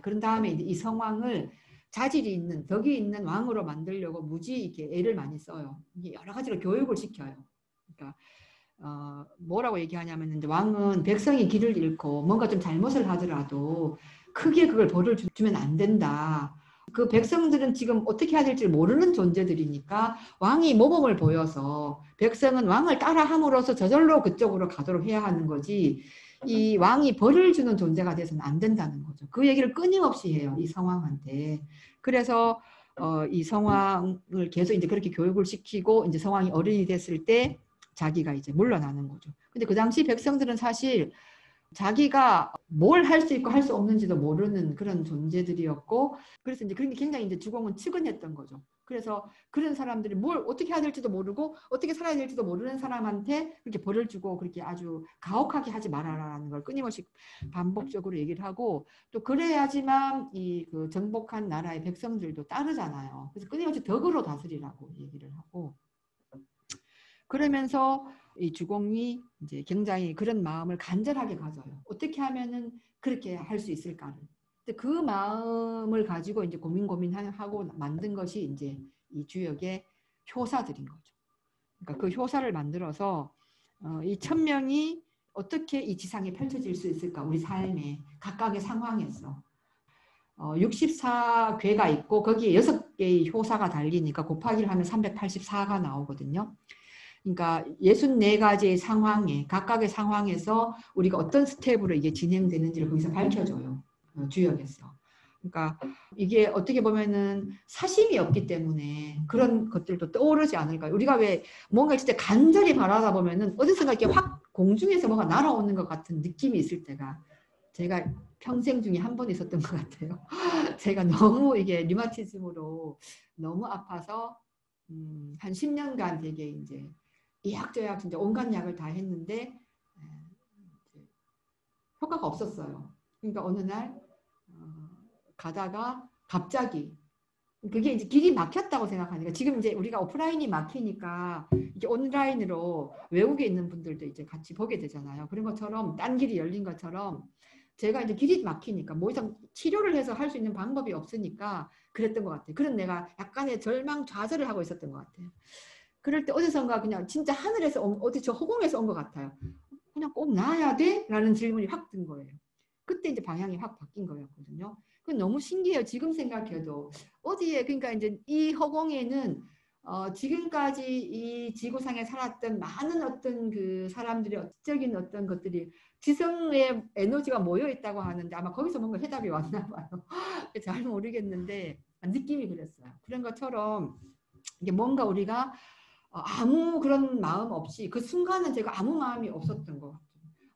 그런 다음에 이제 이 성왕을 자질이 있는 덕이 있는 왕으로 만들려고 무지 이렇게 애를 많이 써요. 여러 가지로 교육을 시켜요. 그러니까 뭐라고 얘기하냐면 이제 왕은 백성이 길을 잃고 뭔가 좀 잘못을 하더라도 크게 그걸 벌을 주면 안 된다. 그 백성들은 지금 어떻게 해야 될지 모르는 존재들이니까 왕이 모범을 보여서 백성은 왕을 따라함으로써 저절로 그쪽으로 가도록 해야 하는 거지 이 왕이 벌을 주는 존재가 돼서는 안 된다는 거죠. 그 얘기를 끊임없이 해요. 이 성왕한테. 그래서 이 성왕을 계속 이제 그렇게 교육을 시키고 이제 성왕이 어른이 됐을 때 자기가 이제 물러나는 거죠. 근데 그 당시 백성들은 사실 자기가 뭘 할 수 있고 할 수 없는지도 모르는 그런 존재들이었고 그래서 이제 그런 게 굉장히 이제 주공은 측은했던 거죠. 그래서 그런 사람들이 뭘 어떻게 해야 될지도 모르고 어떻게 살아야 될지도 모르는 사람한테 그렇게 벌을 주고 그렇게 아주 가혹하게 하지 말아라라는 걸 끊임없이 반복적으로 얘기를 하고 또 그래야지만 이 그 정복한 나라의 백성들도 따르잖아요. 그래서 끊임없이 덕으로 다스리라고 얘기를 하고 그러면서 이 주공이 이제 굉장히 그런 마음을 간절하게 가져요. 어떻게 하면은 그렇게 할 수 있을까를. 근데 그 마음을 가지고 이제 고민하고 만든 것이 이제 이 주역의 효사들인 거죠. 그러니까 그 효사를 만들어서 이 천명이 어떻게 이 지상에 펼쳐질 수 있을까? 우리 삶에 각각의 상황에서 64괴가 있고 거기에 6개의 효사가 달리니까 곱하기를 하면 384가 나오거든요. 그러니까 64가지의 상황에 각각의 상황에서 우리가 어떤 스텝으로 이게 진행되는지를 거기서 밝혀줘요. 주역에서. 그러니까 이게 어떻게 보면은 사심이 없기 때문에 그런 것들도 떠오르지 않을까요? 우리가 왜 뭔가 진짜 간절히 바라다 보면은 어디선가 이렇게 확 공중에서 뭐가 날아오는 것 같은 느낌이 있을 때가 제가 평생 중에 한 번 있었던 것 같아요. 제가 너무 이게 류마티즘으로 너무 아파서 한 10년간 되게 이제 이약저약 진짜 온갖 약을 다 했는데 효과가 없었어요. 그러니까 어느 날 가다가 갑자기 그게 이제 길이 막혔다고 생각하니까 지금 이제 우리가 오프라인이 막히니까 이제 온라인으로 외국에 있는 분들도 이제 같이 보게 되잖아요. 그런 것처럼 딴 길이 열린 것처럼 제가 이제 길이 막히니까 뭐 이상 치료를 해서 할 수 있는 방법이 없으니까 그랬던 것 같아요. 그런 내가 약간의 절망 좌절을 하고 있었던 것 같아요. 그럴 때 어디선가 그냥 진짜 하늘에서 어디 저 허공에서 온 것 같아요. 그냥 꼭 나아야 돼? 라는 질문이 확 든 거예요. 그때 이제 방향이 확 바뀐 거였거든요. 그 너무 신기해요. 지금 생각해도 어디에 그러니까 이제 이 허공에는 지금까지 이 지구상에 살았던 많은 어떤 그 사람들의 어적인 어떤 것들이 지성의 에너지가 모여 있다고 하는데 아마 거기서 뭔가 해답이 왔나 봐요. 잘 모르겠는데 느낌이 그랬어요. 그런 것처럼 이게 뭔가 우리가 아무 그런 마음 없이 그 순간은 제가 아무 마음이 없었던 것 같아요.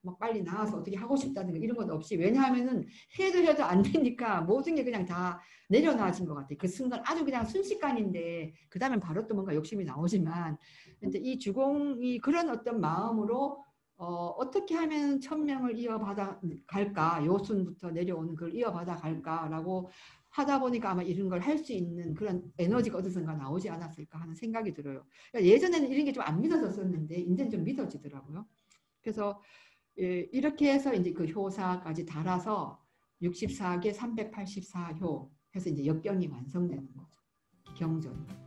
막 빨리 나와서 어떻게 하고 싶다든가 이런 것 없이 왜냐하면은 해도 안 되니까 모든 게 그냥 다 내려놔진 것 같아요. 그 순간 아주 그냥 순식간인데 그 다음엔 바로 또 뭔가 욕심이 나오지만 근데 이 주공이 그런 어떤 마음으로 어떻게 하면 천명을 이어받아 갈까 요순부터 내려오는 걸 이어받아 갈까라고 하다 보니까 아마 이런 걸 할 수 있는 그런 에너지가 어디선가 나오지 않았을까 하는 생각이 들어요. 그러니까 예전에는 이런 게 좀 안 믿어졌었는데 이제는 좀 믿어지더라고요. 그래서 이렇게 해서 이제 그 효사까지 달아서 64개 384효 해서 이제 역경이 완성되는 거죠. 경전.